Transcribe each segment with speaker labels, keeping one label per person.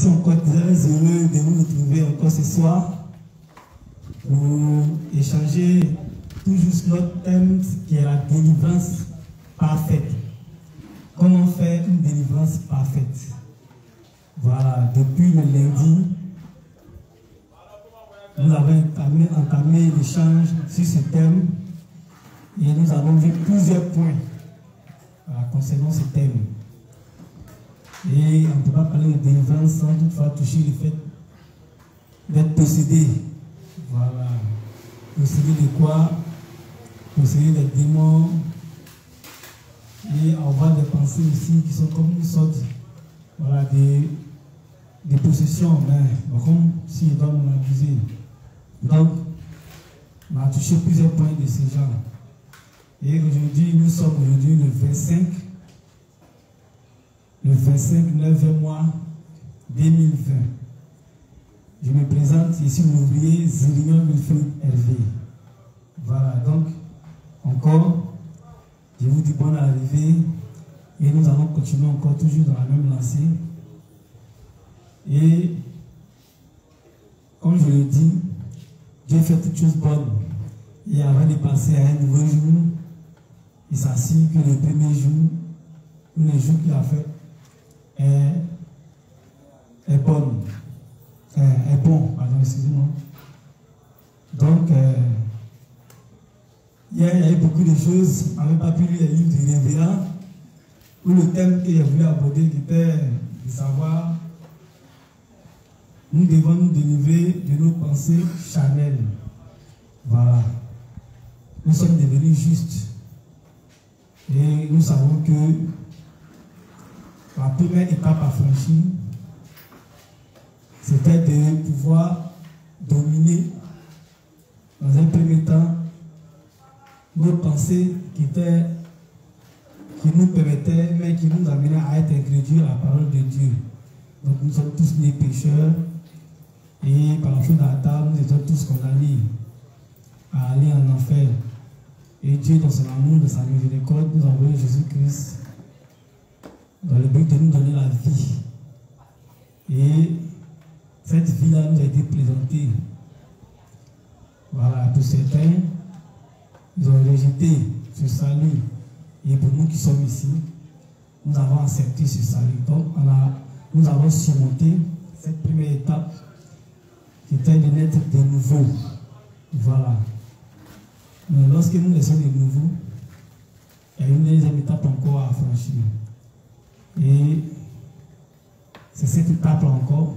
Speaker 1: Je suis encore très heureux de nous retrouver encore ce soir pour échanger toujours sur notre thème qui est la délivrance parfaite. Comment faire une délivrance parfaite? Voilà, depuis le lundi, nous avons entamé l'échange sur ce thème et nous avons vu plusieurs points concernant ce thème. Et on ne peut pas parler de délivrance sans toutefois toucher le fait d'être possédé. Voilà. Possédé de quoi? Possédé des démons et avoir des pensées aussi qui sont comme une sorte, voilà, des possessions, mais comme si ils doivent nous abuser. Donc, on a touché plusieurs points de ce genre. Et aujourd'hui, nous sommes aujourd'hui le 25 9e mois 2020. Je me présente ici l'ouvrier Zillion Wilfried Hervé. Voilà, donc, encore, je vous dis bonne arrivée et nous allons continuer encore toujours dans la même lancée. Et, comme je le dis, Dieu fait toutes choses bonnes. Et avant de passer à un nouveau jour, il s'assure que le premier jour, ou le jour qu'il a fait, est bon, pardon, excusez-moi. Donc, hier, il y a eu beaucoup de choses. On n'avait pas pu lire les livres de Révélant, où le thème que j'ai voulu aborder qui était de savoir, nous devons nous délivrer de nos pensées charnelles. Voilà. Nous sommes devenus justes. Et nous savons que la première étape à franchir, c'était de pouvoir dominer, dans un premier temps, nos pensées qui nous permettaient, mais qui nous amenaient à être incrédules à la parole de Dieu. Donc nous sommes tous nés pécheurs, et par la faute d'Adam, nous étions tous condamnés à aller en enfer. Et Dieu, dans son amour, dans sa miséricorde, nous a envoyé Jésus-Christ dans le but de nous donner la vie. Et cette vie-là nous a été présentée. Voilà, pour certains, ils ont rejeté ce salut. Et pour nous qui sommes ici, nous avons accepté ce salut. Donc, nous avons surmonté cette première étape qui était de naître de nouveau. Voilà. Mais lorsque nous laissons de nouveau, il y a une deuxième étape encore à franchir. Et c'est cette étape-là encore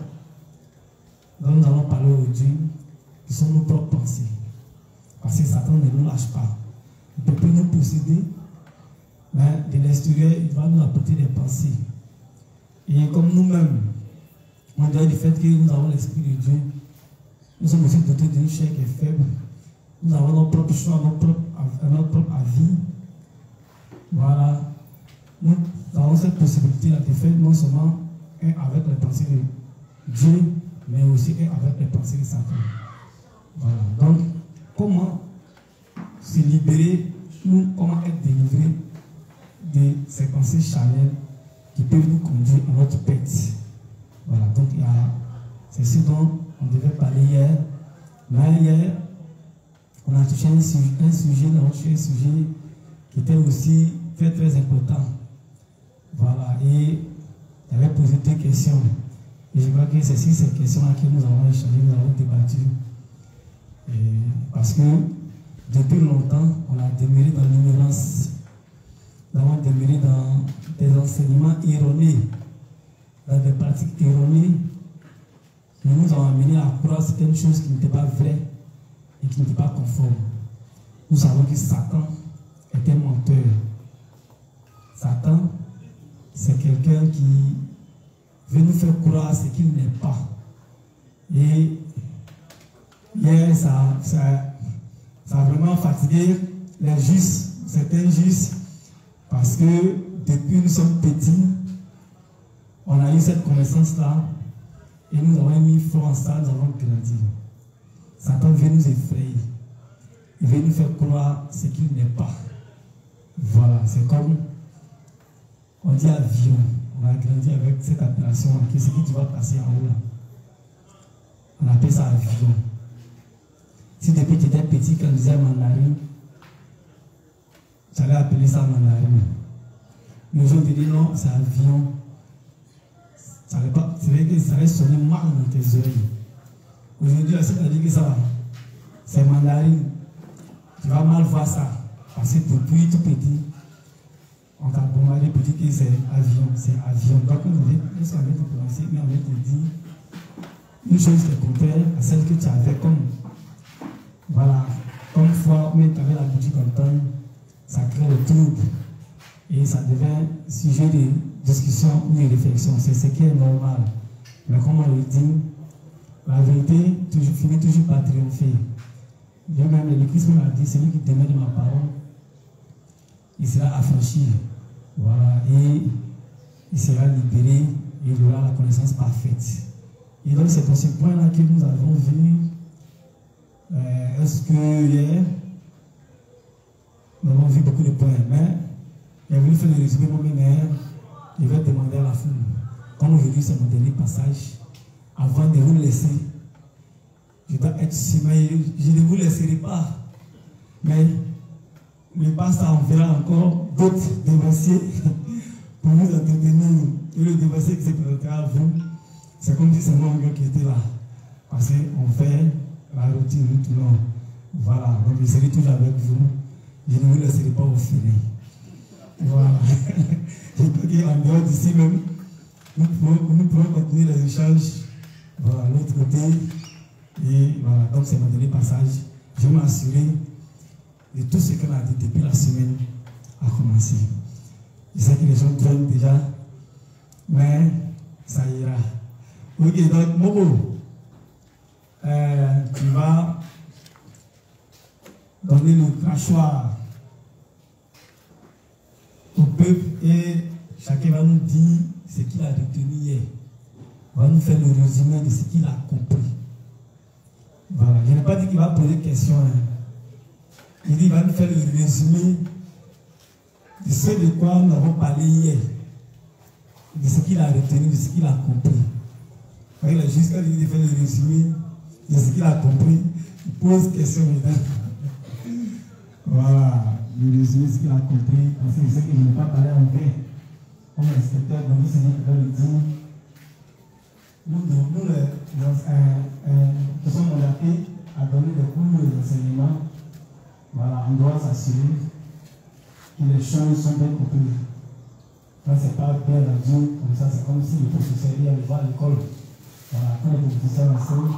Speaker 1: dont nous allons parler aujourd'hui, qui sont nos propres pensées. Parce que Satan ne nous lâche pas. Il ne peut plus nous posséder, mais de l'extérieur, il va nous apporter des pensées. Et comme nous-mêmes, on dirait du fait que nous avons l'Esprit de Dieu, nous sommes aussi dotés d'une chair qui est faible. Nous avons nos propres choix, notre propre avis. Voilà. Nous avons cette possibilité-là de faire non seulement un avec les pensées de Dieu, mais aussi un avec les pensées de Satan. Voilà. Donc, comment se libérer ou comment être délivré de ces pensées charnelles qui peuvent nous conduire à notre perte. Voilà. Donc, c'est ce dont on devait parler hier. Mais hier, on a touché un sujet qui était aussi très très important. Voilà, et il avait posé deux questions. Et je crois que c'est sur ces questions-là que nous avons échangé, nous avons débattu. Parce que depuis longtemps, on a demeuré dans l'ignorance. Nous avons demeuré dans des enseignements erronés, dans des pratiques erronées. Nous nous avons amené à croire certaines choses qui n'étaient pas vraies et qui n'étaient pas conformes. Nous savons que Satan est un menteur. Satan, c'est quelqu'un qui veut nous faire croire ce qu'il n'est pas. Et hier, ça a vraiment fatigué les justes, certains justes, parce que depuis nous sommes petits, on a eu cette connaissance-là, et nous avons mis foi en ça, nous avons grandi. Satan veut nous effrayer. Il veut nous faire croire ce qu'il n'est pas. Voilà, c'est comme on dit avion. On a grandi avec cette appellation, qui c'est que tu vas passer en haut là. On appelle ça avion. Si depuis que tu étais petit, quand on disait mandarine, tu allais appeler ça mandarine. Mais aujourd'hui, dit non, c'est avion. C'est vrai que ça allait sonner mal dans tes oreilles. Aujourd'hui, si tu as dit que ça, c'est mandarine, tu vas mal voir ça. Parce que depuis tout petit, on t'a bombardé pour dire que c'est avion. C'est avion. Donc, on avait te prononcer, mais on avait te dire une chose qui est contraire à celle que tu avais comme. Voilà, comme fois, mais tu avais la boutique en tonne, ça crée le trouble. Et ça devient sujet de discussion ou de réflexion. C'est ce qui est normal. Mais comme on le dit, la vérité finit toujours par triompher. Même le Christ m'a dit, celui qui demeure de ma parole, il sera affranchi. Voilà, et il sera libéré et il aura la connaissance parfaite. Et donc c'est pour ce point-là que nous avons vu. Est-ce que hier, nous avons vu beaucoup de points, mais il a voulu faire le résumé moi-même. Je vais demander à la foule, comme aujourd'hui c'est mon dernier passage, avant de vous laisser, je dois être sûr, mais je ne vous laisserai pas. Mais le pasteur en fera encore d'autres dévanciers pour vous entretenir. Et le dévancier qui se présentera à vous, c'est comme si c'est moi qui était là. Parce qu'on fait la routine tout le long. Voilà, donc je serai toujours avec vous. Je ne vous laisserai pas au filet. Voilà. Je crois qu'en dehors d'ici même, nous pourrons continuer les échanges. Voilà, l'autre côté. Et voilà, donc c'est mon dernier passage. Je vais m'assurer de tout ce qu'on a dit depuis la semaine a commencé. Je sais que les gens viennent déjà, mais ça ira. Ok, donc Momo, tu vas donner le crachoir au peuple et chacun va nous dire ce qu'il a retenu hier. On va nous faire le résumé de ce qu'il a compris. Voilà, je n'ai pas dit qu'il va poser des questions. Hein. Il dit qu'il va nous faire le résumé de ce de quoi nous avons parlé hier, de ce qu'il a retenu, de ce qu'il a compris. Il a juste quand il dit de faire le résumé de ce qu'il a compris, il pose question maintenant. Voilà, le résumé de ce qu'il a compris, parce que je sais que je n'ai pas parlé en vrai. Comme inspecteur, donc le Seigneur peut le dire. Nous sommes mandatés à donner des cours et des enseignements. Voilà, on doit s'assurer que les choses sont bien comprises. Quand ce n'est pas bien rendu, comme ça, c'est comme si le professeur est allé voir à l'école. Voilà, quand le professeur enseigne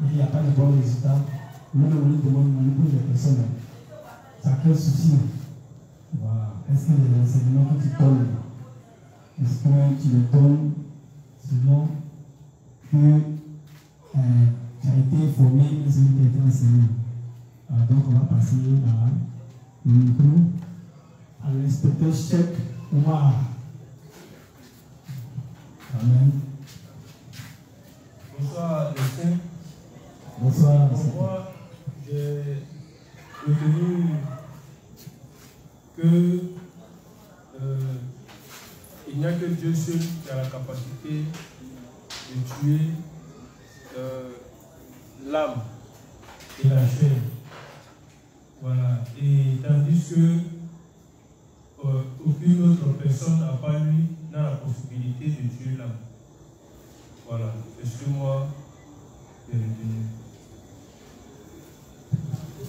Speaker 1: et qu'il n'y a pas de bons résultats, nous nous demandons de les personnes. Ça crée souci. Voilà. Est-ce que les enseignements que tu donnes, est-ce que tu les donnes selon que tu as été formé et celui qui a été enseigné? Donc on va passer à le micro à l'inspecteur chef Omar. Amen.
Speaker 2: Bonsoir les saints.
Speaker 1: Bonsoir.
Speaker 2: Pour moi, j'ai retenu que il n'y a que Dieu seul qui a la capacité de tuer l'âme et la chair. Voilà. Et tandis que aucune autre personne, à part lui, n'a la possibilité de tuer l'âme. Voilà. C'est ce que moi, j'ai retenu.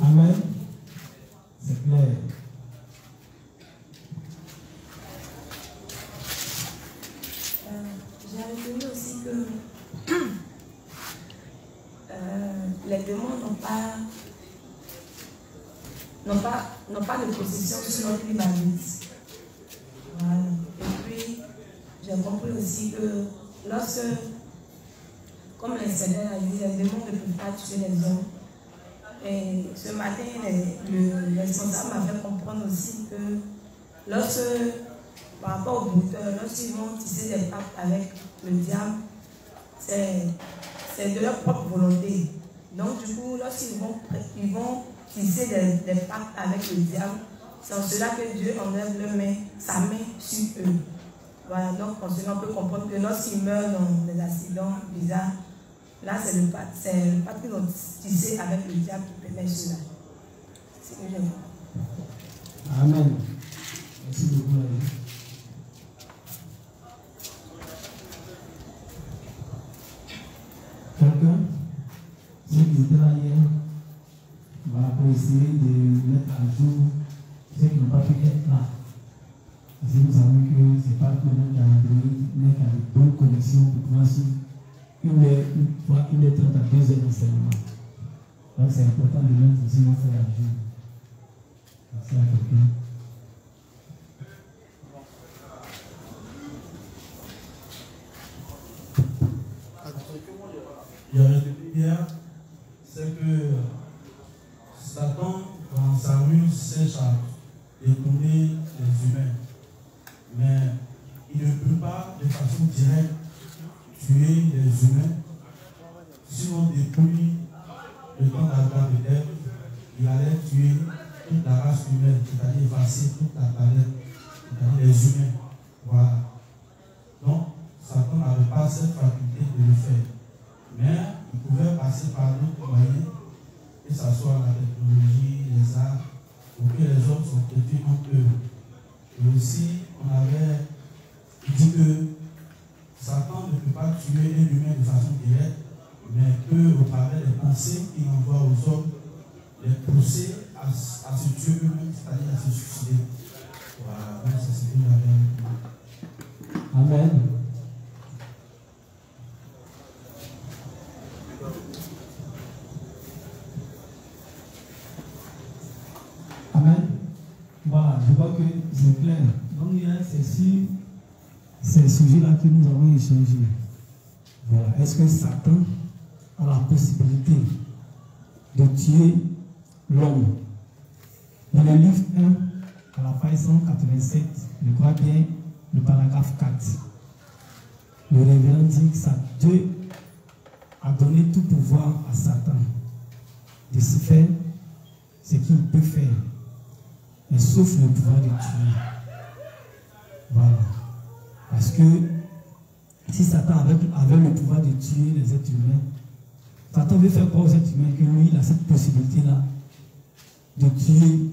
Speaker 1: Amen. C'est clair.
Speaker 3: J'ai retenu aussi que les démons n'ont pas de possession sur notre humanité. Voilà. Et puis, j'ai compris aussi que lorsque, comme les Seigneurs a dit, les démons ne peuvent pas tuer les hommes. Et ce matin, le responsable m'a fait comprendre aussi que lorsque, par rapport aux brouteurs, lorsqu'ils vont tisser des pactes avec le diable, c'est de leur propre volonté. Donc du coup, lorsqu'ils vont tisser des pactes avec le diable, c'est en cela que Dieu enlève sa main sur eux. Voilà, donc on peut comprendre que lorsqu'il meurt dans des accidents bizarres, là c'est le pacte qu'ils ont tissé avec le diable qui permet cela. C'est ce que j'aime.
Speaker 1: Amen. Merci beaucoup. Quelqu'un qui était là hier, voilà, pour essayer de mettre à jour ceux qui n'ont pas pu être là. Parce que nous savons que ce n'est pas tout le monde qui a Android, mais qui a de bonnes connexions pour pouvoir suivre 1h30 à 2 heures d'enseignement. Donc c'est important de mettre aussi nos frères à jour. Merci à quelqu'un.
Speaker 4: Il y avait depuis hier, c'est que Satan, dans sa ruse, cherche à détourner les humains. Mais il ne peut pas de façon directe tuer les humains. Sinon, depuis le temps d'Adam et d'Ève, il allait tuer toute la race humaine, c'est-à-dire effacer toute la planète, c'est-à-dire les humains. Voilà. Donc, Satan n'avait pas cette faculté de le faire. Mais il pouvait passer par d'autres moyens, que ce soit la technologie, les arts, pour que les hommes soient traités entre eux. Et aussi, on avait dit que Satan ne peut pas tuer un humain de façon directe, mais peut, au travers des pensées qu'il envoie aux hommes, les pousser à se tuer eux-mêmes, c'est-à-dire à se suicider. Voilà, c'est ce que j'avais.
Speaker 1: Amen. Amen. Voilà, je vois que c'est clair. Donc, c'est sur ces sujets-là que nous avons échangé. Voilà. Est-ce que Satan a la possibilité de tuer l'homme? Dans le livre 1, à la page 187, je crois bien le paragraphe 4, le révérend dit que Dieu a donné tout pouvoir à Satan de se faire ce qu'il peut faire, mais sauf le pouvoir de tuer. Voilà. Parce que si Satan avait le pouvoir de tuer les êtres humains, Satan veut faire quoi aux êtres humains? Que lui, il a cette possibilité-là de tuer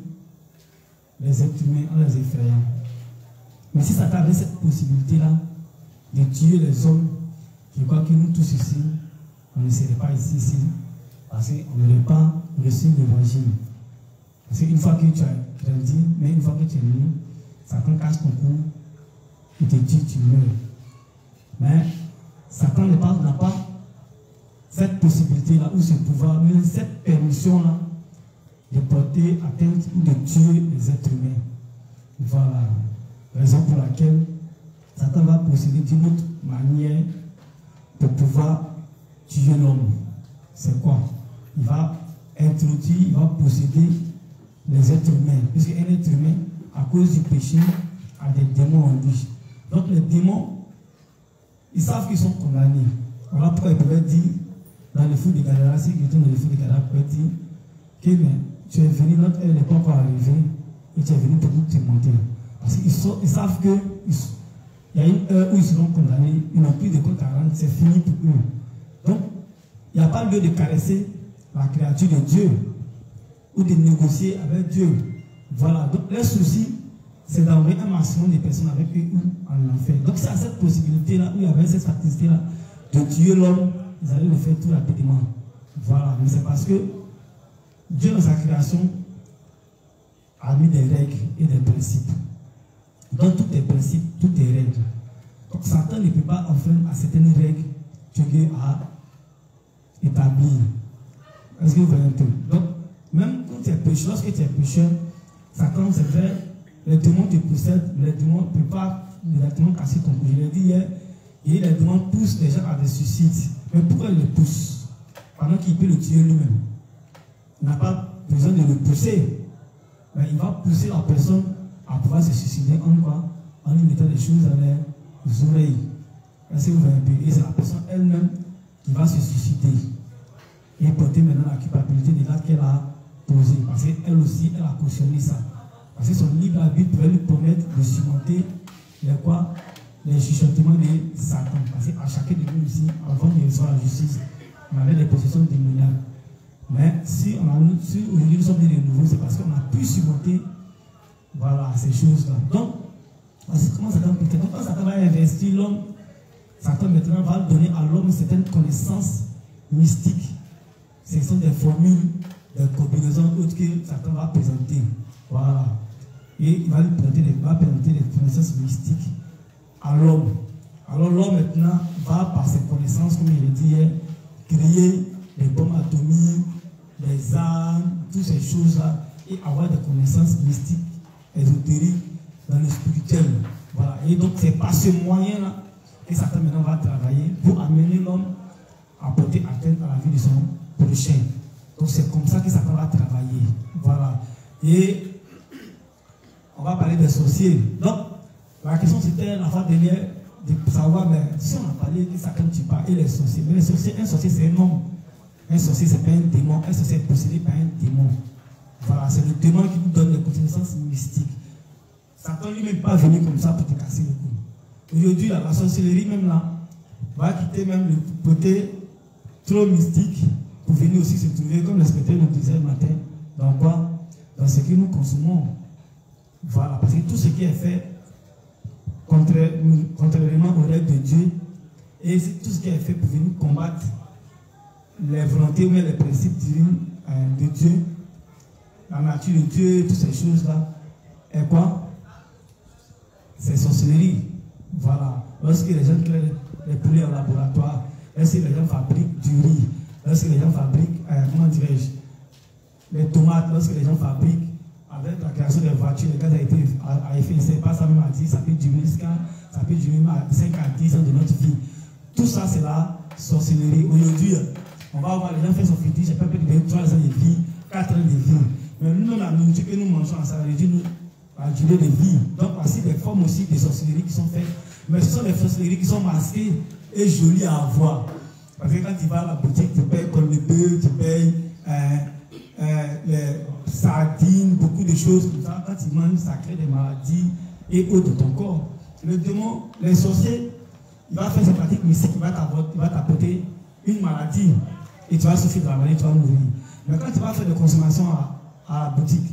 Speaker 1: les êtres humains en les effrayant. Mais si Satan avait cette possibilité-là de tuer les hommes, je crois que nous tous ici, on ne serait pas ici, parce qu'on n'aurait pas reçu l'évangile. Parce qu'une fois que tu as grandi, mais une fois que tu es né, Satan cache ton cou, il te tue, tu meurs. Mais Satan n'a pas cette possibilité-là, ou ce pouvoir, mais cette permission-là, de porter atteinte ou de tuer les êtres humains. Voilà la raison pour laquelle Satan va procéder d'une autre manière pour pouvoir tuer l'homme. C'est quoi? Il va introduire, il va posséder les êtres humains. Puisqu'un être humain, à cause du péché, a des démons en lui. Donc les démons, ils savent qu'ils sont condamnés. Voilà pourquoi ils pouvaient dire, dans le feu de Gadara, si quelqu'un dans le feu de Gadara pouvait dire que tu es venu, notre heure n'est pas encore arrivée, et tu es venu pour nous te monter. Parce qu'ils savent qu'il y a une heure où ils seront condamnés, ils n'ont plus de compte à rendre, c'est fini pour eux. Donc, il n'y a pas lieu de caresser la créature de Dieu ou de négocier avec Dieu. Voilà. Donc, leur souci, c'est d'envoyer un maximum de personnes avec eux en enfer. Donc, c'est à cette possibilité-là, où il y avait cette facilité-là de tuer l'homme, ils allaient le faire tout rapidement. Voilà. Mais c'est parce que Dieu, dans sa création, a mis des règles et des principes. Dans tous les principes, toutes les règles. Donc, Satan ne peut pas enfreindre à certaines règles que Dieu a établies. Est-ce que vous voyez un peu? Donc, même quand tu es pécheur, lorsque tu es pécheur, Satan, c'est vrai, les démons te possèdent, les démons ne peuvent pas directement casser ton cou. Je l'ai dit hier, et les démons poussent les gens à des suicides. Mais pourquoi ils le poussent? Pendant qu'il peut le tuer lui-même. Il n'a pas besoin de le pousser. Mais il va pousser la personne à pouvoir se suicider en quoi? En lui mettant des choses dans les oreilles. Est-ce que vous voyez un peu? Et c'est la personne elle-même qui va se suicider. Et porter maintenant la culpabilité de l'acte qu'elle a posé. Parce qu'elle aussi, elle a cautionné ça. Parce que son libre arbitre pouvait lui permettre de surmonter les chuchotements de Satan. Parce qu'à chacun de nous ici, avant de recevoir la justice, on avait des possessions démoniaques. Mais si aujourd'hui nous sommes des nouveaux, c'est parce qu'on a pu surmonter voilà, ces choses-là. Donc, comment Satan peut faire? Quand Satan va investir l'homme, Satan maintenant va donner à l'homme certaines connaissances mystiques. Ce sont des formules, des combinaisons autres que Satan va présenter. Voilà. Et il va lui présenter des connaissances mystiques à l'homme. Alors l'homme maintenant va par ses connaissances, comme il le dit hier, créer des bombes atomiques, des armes, toutes ces choses-là, et avoir des connaissances mystiques, ésotériques, dans le spirituel. Voilà. Et donc c'est par ce moyen-là que Satan maintenant va travailler pour amener l'homme à porter atteinte à la vie de son prochain. Donc c'est comme ça que Satan va travailler. Voilà. Et on va parler des sorciers. Donc la question c'était la fois dernière de savoir, mais si on a parlé que Satan ne tue pas et les sorciers, mais les sorciers, un sorcier c'est un homme. Un sorcier c'est pas un démon, un sorcier est possédé par un démon. Voilà, c'est le démon qui nous donne les connaissances mystiques. Satan lui-même n'est pas venu comme ça pour te casser le cou. Aujourd'hui, la sorcellerie même là va quitter même le côté trop mystique pour venir aussi se trouver, comme l'inspecteur nous disait le matin, dans quoi? Dans ce que nous consommons. Voilà, parce que tout ce qui est fait contrairement aux règles de Dieu, et c'est tout ce qui est fait pour venir combattre les volontés ou les principes divins de Dieu, la nature de Dieu, toutes ces choses-là, et quoi? C'est sorcellerie. Voilà. Lorsque les gens créent les poulets en laboratoire, lorsque les gens fabriquent du riz, lorsque les gens fabriquent, comment dirais-je, les tomates, lorsque les gens fabriquent, avec la création des voitures, les gaz à effet de serre, pas ça même à 10, ça peut durer jusqu'à, ça peut durer à 5 à 10 ans de notre vie. Tout ça, c'est la sorcellerie. Aujourd'hui, on va voir les gens faire son fétiche, ça peut être 3 ans de vie, 4 ans de vie. Mais nous, la nourriture que nous mangeons, ça réduit la durée de vie. Donc, voici des formes aussi de sorcellerie qui sont faites. Mais ce sont des sorcelleries qui sont masquées et jolies à avoir. Parce que quand tu vas à la boutique, tu payes comme le bœuf, tu payes les sardines, beaucoup de choses comme ça. Quand tu manges, ça crée des maladies et autres de ton corps. Le démon, les sorciers, il va faire ses pratiques mystiques, il va t'apporter une maladie et tu vas souffrir de la maladie, tu vas mourir. Mais quand tu vas faire des consommations à la boutique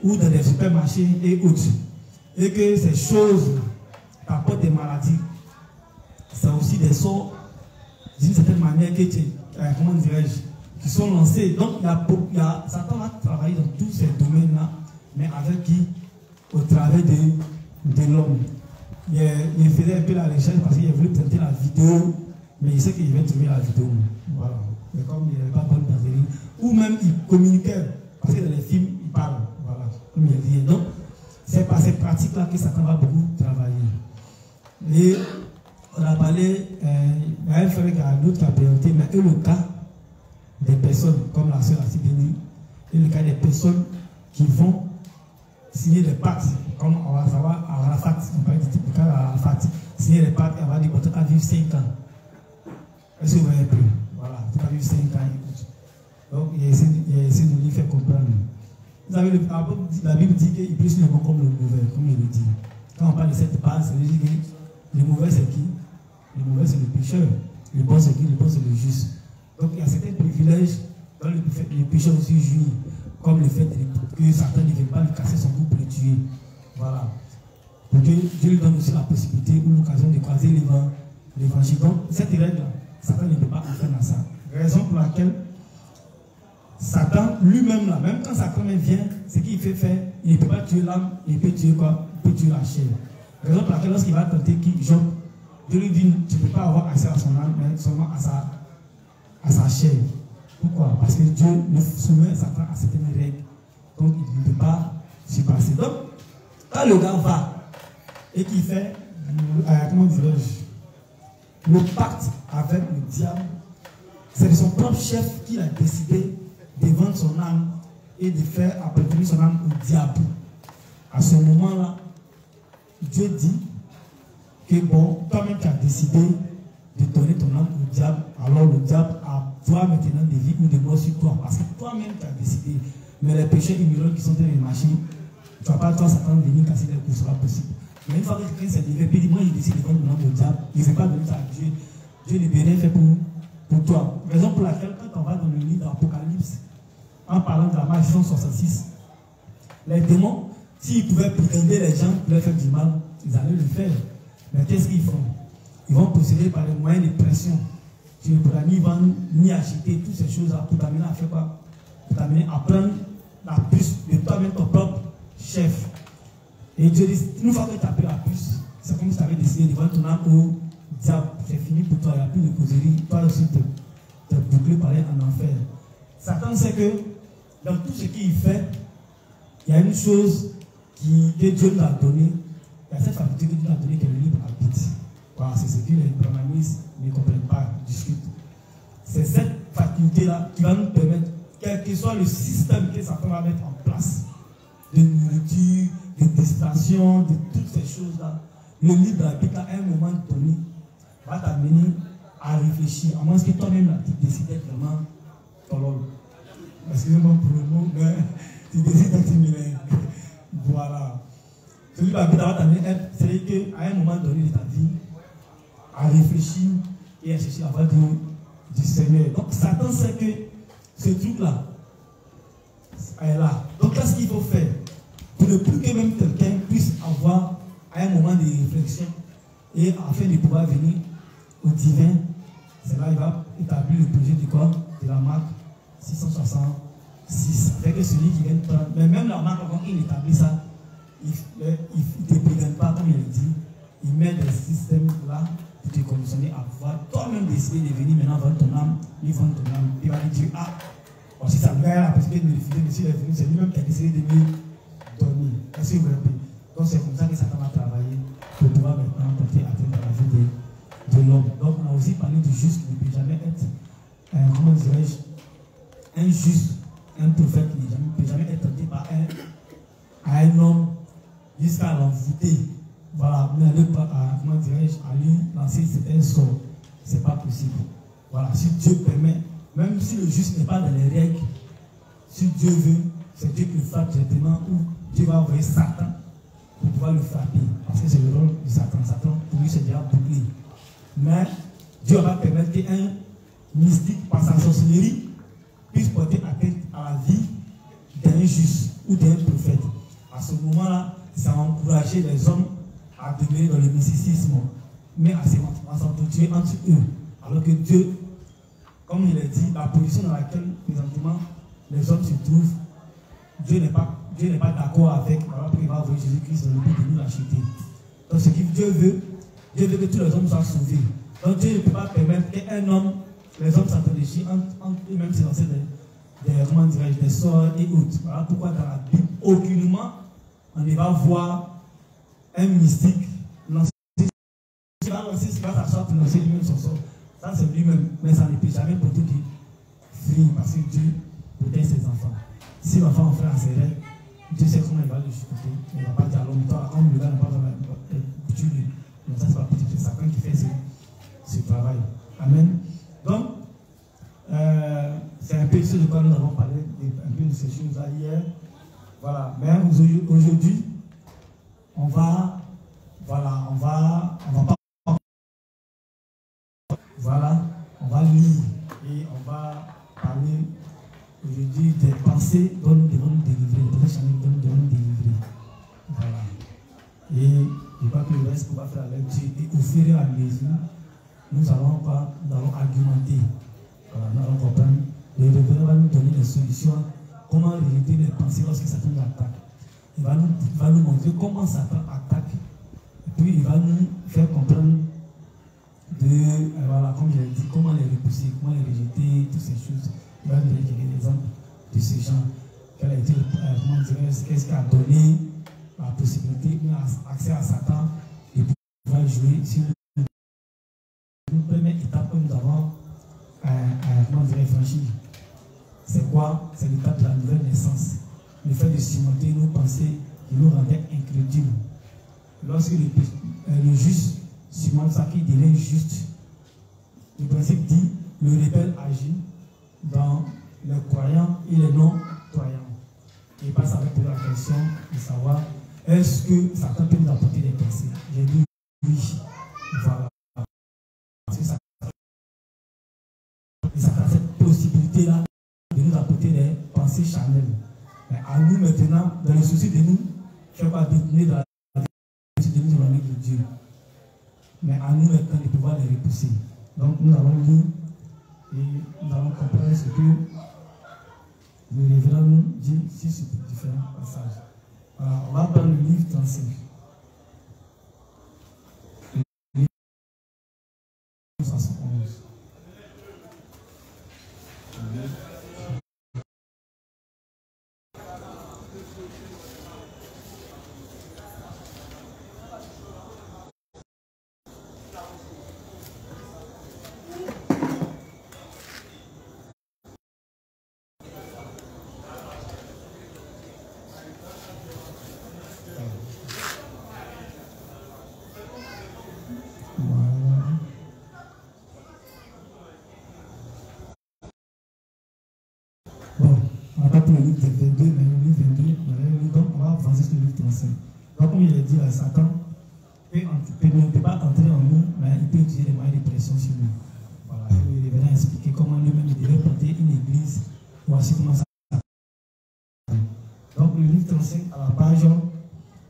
Speaker 1: ou dans des supermarchés et autres, et que ces choses t'apportent des maladies, c'est aussi des sorts d'une certaine manière que comment dirais-je, qui sont lancés. Donc Satan va travailler dans tous ces domaines-là, mais avec qui? Au travers de l'homme. Il faisait un peu la recherche parce qu'il a voulu présenter la vidéo, mais il sait qu'il va trouver la vidéo. Voilà. Mais comme il n'avait pas bonne batterie, ou même il communiquait, parce que dans les films, il parle. Voilà. Comme il dit. Donc, c'est par ces pratiques-là que Satan va beaucoup travailler. Et on a parlé, il y a un frère qui a d'autres qui a présenté, mais le cas des personnes, comme la sœur a si béni, et le cas des personnes qui vont signer des pactes, comme on va savoir à Arafat, on parle du cas d'Arafat, signer des pactes, et on va dire, tu vas vivre 5 ans. Est-ce que vous voyez un peu? Voilà, tu vas vivre 5 ans, écoute. Donc, il a essayé de lui faire comprendre. Vous savez, la Bible dit qu'il prie le bon comme le mauvais, comme il le dit. Quand on parle de cette base, ça veut dire que le mauvais c'est qui? Le mauvais c'est le pécheur. Le bon c'est qui? Le bon c'est le juste. Donc il y a certains privilèges dont le pécheur aussi jouit, comme le fait que Satan ne vient pas lui casser son cou pour le tuer. Voilà. Pour que Dieu lui donne aussi la possibilité ou l'occasion de croiser l'évangile. Donc cette règle, Satan ne peut pas enfreindre à ça. Raison pour laquelle Satan lui-même là, même quand Satan vient, ce qu'il fait faire, il ne peut pas tuer l'âme, il peut tuer quoi? Il peut tuer la chair. Raison pour laquelle lorsqu'il va tenter Job, Dieu lui dit, tu ne peux pas avoir accès à son âme, mais seulement à sa chair. Pourquoi? Parce que Dieu ne soumet Satan à certaines règles. Donc il ne peut pas s'y passer. Donc, quand le gars va et qu'il fait, comment dirais-je, le pacte avec le diable, c'est de son propre chef qu'il a décidé de vendre son âme et de faire appartenir son âme au diable. À ce moment-là, Dieu dit que bon, toi-même tu as décidé de donner ton âme au diable, alors le diable a droit maintenant de vie ou de mort sur toi, parce que toi-même tu as décidé. Mais les péchés ignorants qui sont dans les machines, tu ne vas pas toi Satan venir casser les coups, ce sera possible. Mais une fois que quelqu'un s'est levé, puis moi, il décide de donner le nom de diable, il ne veut pas donner ça à Dieu. Dieu ne veut rien faire pour toi. Raison pour laquelle, quand on va dans le livre d'Apocalypse, en parlant de la malédiction 66, les démons, s'ils pouvaient brigander les gens pour leur faire du mal, ils allaient le faire. Mais qu'est-ce qu'ils font? Ils vont procéder par les moyens de pression. Tu ne pourras ni vendre, ni acheter toutes ces choses-là pour t'amener à faire quoi? Pour t'amener à prendre la puce de toi-même, ton propre chef. Et Dieu dit, une fois que tu as pris la puce, c'est comme si tu avais décidé de vendre ton âme au diable. C'est fini pour toi, il n'y a plus de causerie. Toi aussi, tu es bouclé par en enfer. Satan sait que dans tout ce qu'il fait, il y a une chose que Dieu nous a donnée. Il y a cette faculté que Dieu nous a donnée qui est le libre arbitre. Voilà, c'est ce que les brahmanistes ne comprennent pas, discutent. C'est cette faculté-là qui va nous permettre, quel que soit le système que Satan va mettre en place, de nourriture, de distraction, de toutes ces choses-là, le libre arbitre, à un moment donné, va t'amener à réfléchir, à moins que toi-même, tu décides d'être vraiment tolol. Excusez-moi pour le mot, mais tu décides d'être millénaire. Voilà. Ce libre arbitre va t'amener, c'est qu'à un moment donné de ta vie, à réfléchir et à chercher à avoir du Seigneur. Donc Satan sait que ce truc-là est là. Donc qu'est-ce qu'il faut faire pour ne plus que même quelqu'un puisse avoir un moment de réflexion et afin de pouvoir venir au divin, c'est là qu'il va établir le projet du corps de la marque 666. Avec celui qui vient de prendre, mais même la marque, quand il établit ça, il ne te brigade pas comme il le dit, il met des systèmes là pour te conditionner à pouvoir toi-même décider de venir maintenant vendre ton âme, il vend ton âme, il va lui dire, ah, bon, si ça me gère la possibilité de me refuser, mais s'il est venu, c'est lui-même qui a décidé de me donner. Est-ce que vous voyez? Donc c'est comme ça que Satan va travailler pour pouvoir maintenant porter atteinte à la vie de l'homme. Donc on a aussi parlé du juste qui ne peut jamais être, comment dirais-je, un juste, un prophète qui ne peut jamais être tenté par un homme jusqu'à l'envoûter. Voilà, mais comment dirais-je, à lui lancer certains sorts. Ce n'est pas possible. Voilà, si Dieu permet, même si le juste n'est pas dans les règles, si Dieu veut, c'est Dieu qui le frappe directement ou Dieu va envoyer Satan pour pouvoir le frapper. Parce que c'est le rôle de Satan. Satan, pour lui, c'est déjà bouclé. Mais Dieu va permettre qu'un mystique, par sa sorcellerie, puisse porter atteinte à la vie d'un juste ou d'un prophète. À ce moment-là, ça va encourager les hommes à demeurer dans le mysticisme, mais à s'entretuer entre eux. Alors que Dieu, comme il a dit, la position dans laquelle présentement les hommes se trouvent, Dieu n'est pas d'accord avec, alors qu'il va envoyer Jésus-Christ dans le but de nous l'acheter. Donc ce que Dieu veut que tous les hommes soient sauvés. Donc Dieu ne peut pas permettre qu'un homme, les hommes s'entretuent entre eux-mêmes, se lancer des sorts et autres. Voilà pourquoi dans la Bible, aucunement, on ne va voir un mystique lancer, il va s'asseoir pour lancer lui-même son sort. Ça c'est lui-même, mais ça ne peut jamais porter du fruit parce que Dieu protège ses enfants. Si l'enfant en fait un serré, Dieu sait comment il va le chuter. Il ne va pas dire à l'homme, toi, comme le gars n'a pas tu lui. Donc ça c'est pas possible, c'est Satan qui fait ce travail. Amen. Donc, c'est un peu ce de quoi nous avons parlé, un peu de ces choses-là hier. Voilà, mais aujourd'hui, on va lire et on va parler aujourd'hui des pensées dont nous devons nous délivrer, des pensées dont nous devons nous délivrer. Voilà. Et je crois que le reste, on va faire la lecture et au fur et à mesure, nous allons argumenter. Voilà, nous allons comprendre. Le révérend va nous donner des solutions, comment rejeter les pensées lorsque Satan nous attaque. Il va nous montrer comment Satan attaque. Et puis il va nous faire comprendre voilà, comme il a dit, comment les repousser, comment les rejeter, toutes ces choses. Il va nous donner quelques exemples de ces gens. Quel a été, qu'est-ce qui a donné la possibilité, accès à Satan de pouvoir jouer sur une première étape que nous avons franchie. C'est quoi? C'est l'étape de la nouvelle naissance. Le fait de surmonter nos pensées qui nous rendaient incrédules. Lorsque le juste surmonte ça qui devient juste, le principe dit le rebelle agit dans les croyants et les non-croyants. Il passe avec la question de savoir est-ce que Satan peut nous apporter des pensées? J'ai dit oui. Voilà. C'est ça. Et Satan a cette possibilité-là de nous apporter des pensées charnelles. Mais à nous maintenant, dans le souci de nous, je ne vais pas détourner dans la de nous dans de Dieu. Mais à nous maintenant de pouvoir les repousser. Donc nous allons lire et nous allons comprendre ce que le révérend nous dit sur ces différents passages. Alors, on va prendre le livre 35. Le livre 71. Le livre 22, mais le livre 22, donc on va avancer sur le livre 35. Donc, comme il a dit à Satan, il ne peut pas entrer en nous, mais il peut utiliser des moyens de pression sur nous. Voilà. Il va expliquer comment lui-même il devait planter une église. Voici comment ça. Donc, le livre 35, à la page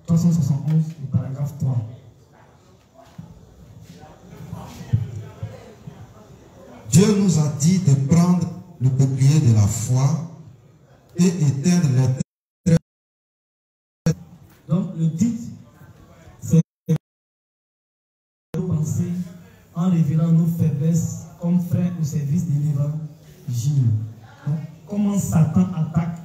Speaker 1: 371, le paragraphe 3.
Speaker 5: Dieu nous a dit de prendre le bouclier de la foi et éteindre les traits.
Speaker 1: Donc le titre, c'est penser en révélant nos faiblesses comme frères au service de l'évangile. Donc comment Satan attaque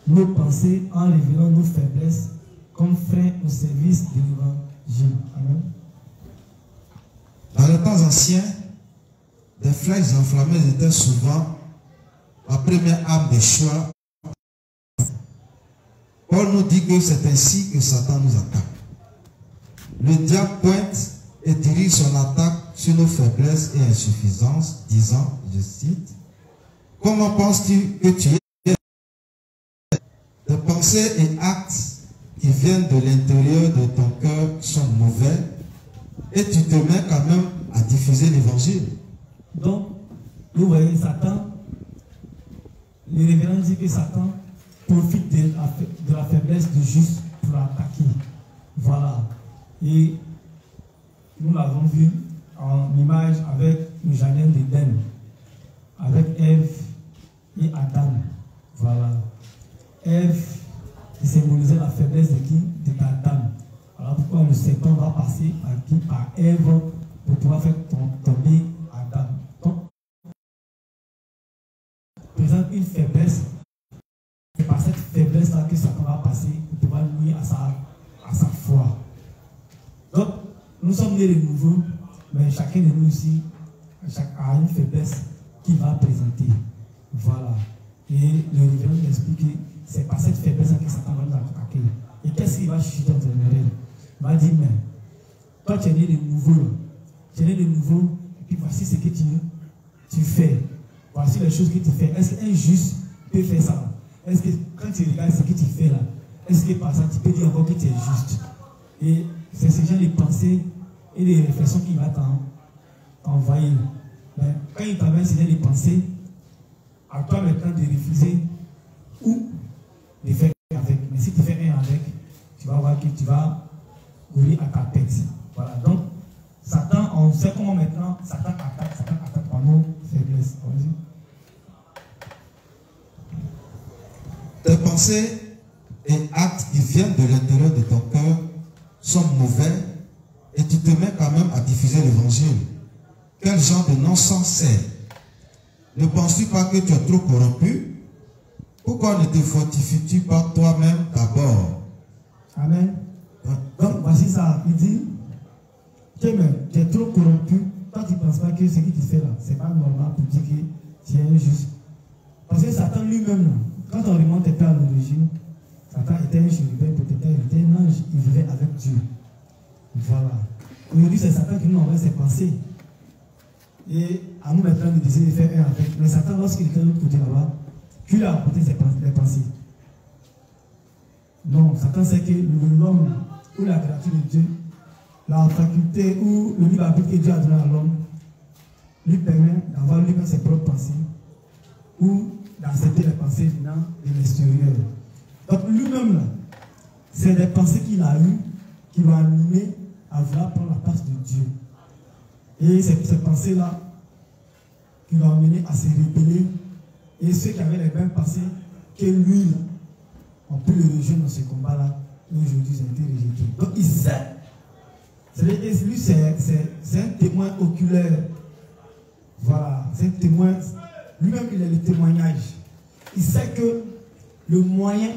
Speaker 1: nos pensées en révélant nos faiblesses comme frères au service de l'évangile. Amen.
Speaker 5: Dans les temps anciens, des flèches enflammées étaient souvent la première arme de choix. Paul nous dit que c'est ainsi que Satan nous attaque. Le diable pointe et dirige son attaque sur nos faiblesses et insuffisances, disant, je cite, « Comment penses-tu que tu es? Tes pensées et actes qui viennent de l'intérieur de ton cœur sont mauvais et tu te mets quand même à diffuser l'évangile. »
Speaker 1: Donc, vous voyez, Satan, le révérend dit que Satan profite de la faiblesse du juste pour l'attaquer. Voilà. Et nous l'avons vu en image avec le jardin d'Éden, avec Ève et Adam. Voilà. Ève symbolisait la faiblesse de qui? D'Adam. Alors pourquoi le serpent va passer par qui? Par Ève pour pouvoir faire tomber Adam. Donc, présente une faiblesse. C'est par cette faiblesse-là que Satan va passer pour pouvoir nuire à sa foi. Donc, nous sommes nés de nouveau, mais chacun de nous ici a une faiblesse qu'il va présenter. Voilà. Et le révérend nous explique que c'est par cette faiblesse-là que Satan va nous attaquer. Et qu'est-ce qu'il va chuter dans tes oreilles? Il va dire, mais toi tu es né de nouveau. Tu es né de nouveau, et puis voici ce que tu fais. Voici les choses que tu fais. Est-ce qu'un juste peut faire ça? Est-ce que quand tu regardes ce que tu fais là, est-ce que par ça tu peux dire encore que tu es juste? Et c'est ce genre de pensées et de réflexions qui va t'envahir. Mais quand il t'envoie ce genre de pensées, à toi maintenant de refuser ou de faire avec. Mais si tu fais un avec, tu vas voir que tu vas courir à ta tête. Voilà. Donc, Satan, on sait comment maintenant Satan attaque par nos faiblesses.
Speaker 5: Tes pensées et actes qui viennent de l'intérieur de ton cœur sont mauvais et tu te mets quand même à diffuser l'évangile. Quel genre de non-sens c'est? Ne penses-tu pas que tu es trop corrompu? Pourquoi ne te fortifies-tu pas toi-même d'abord?
Speaker 1: Amen. Donc voici ça, il dit, tu es trop corrompu. Toi tu ne penses pas que ce que tu fais là, c'est pas normal pour dire que tu es injuste. Parce que Satan lui-même, quand on remonte un peu à l'origine, Satan était un chérubin protecteur, il était un ange, il vivait avec Dieu. Voilà. Aujourd'hui, c'est Satan qui nous envoie ses pensées. Et à nous maintenant de décider de faire un avec. Mais Satan, lorsqu'il était de l'autre côté là-bas, qui lui a apporté les pensées? Non, Satan sait que l'homme ou la créature de Dieu, la faculté ou le libre arbitre que Dieu a donné à l'homme, lui permet d'avoir lui-même ses propres pensées ou d'accepter les pensées venant de l'extérieur. Donc lui-même, là, c'est des pensées qu'il a eues qui l'ont animé à vouloir prendre la place de Dieu. Et c'est ces pensées-là qui l'ont amené à se rebeller. Et ceux qui avaient les mêmes pensées que lui, là, ont pu le rejoindre dans ce combat-là. Et aujourd'hui, ils ont été rejetés. Donc il sait. C'est-à-dire que lui, c'est un témoin oculaire. Voilà, c'est un témoin. Lui-même, il a le témoignage. Il sait que le moyen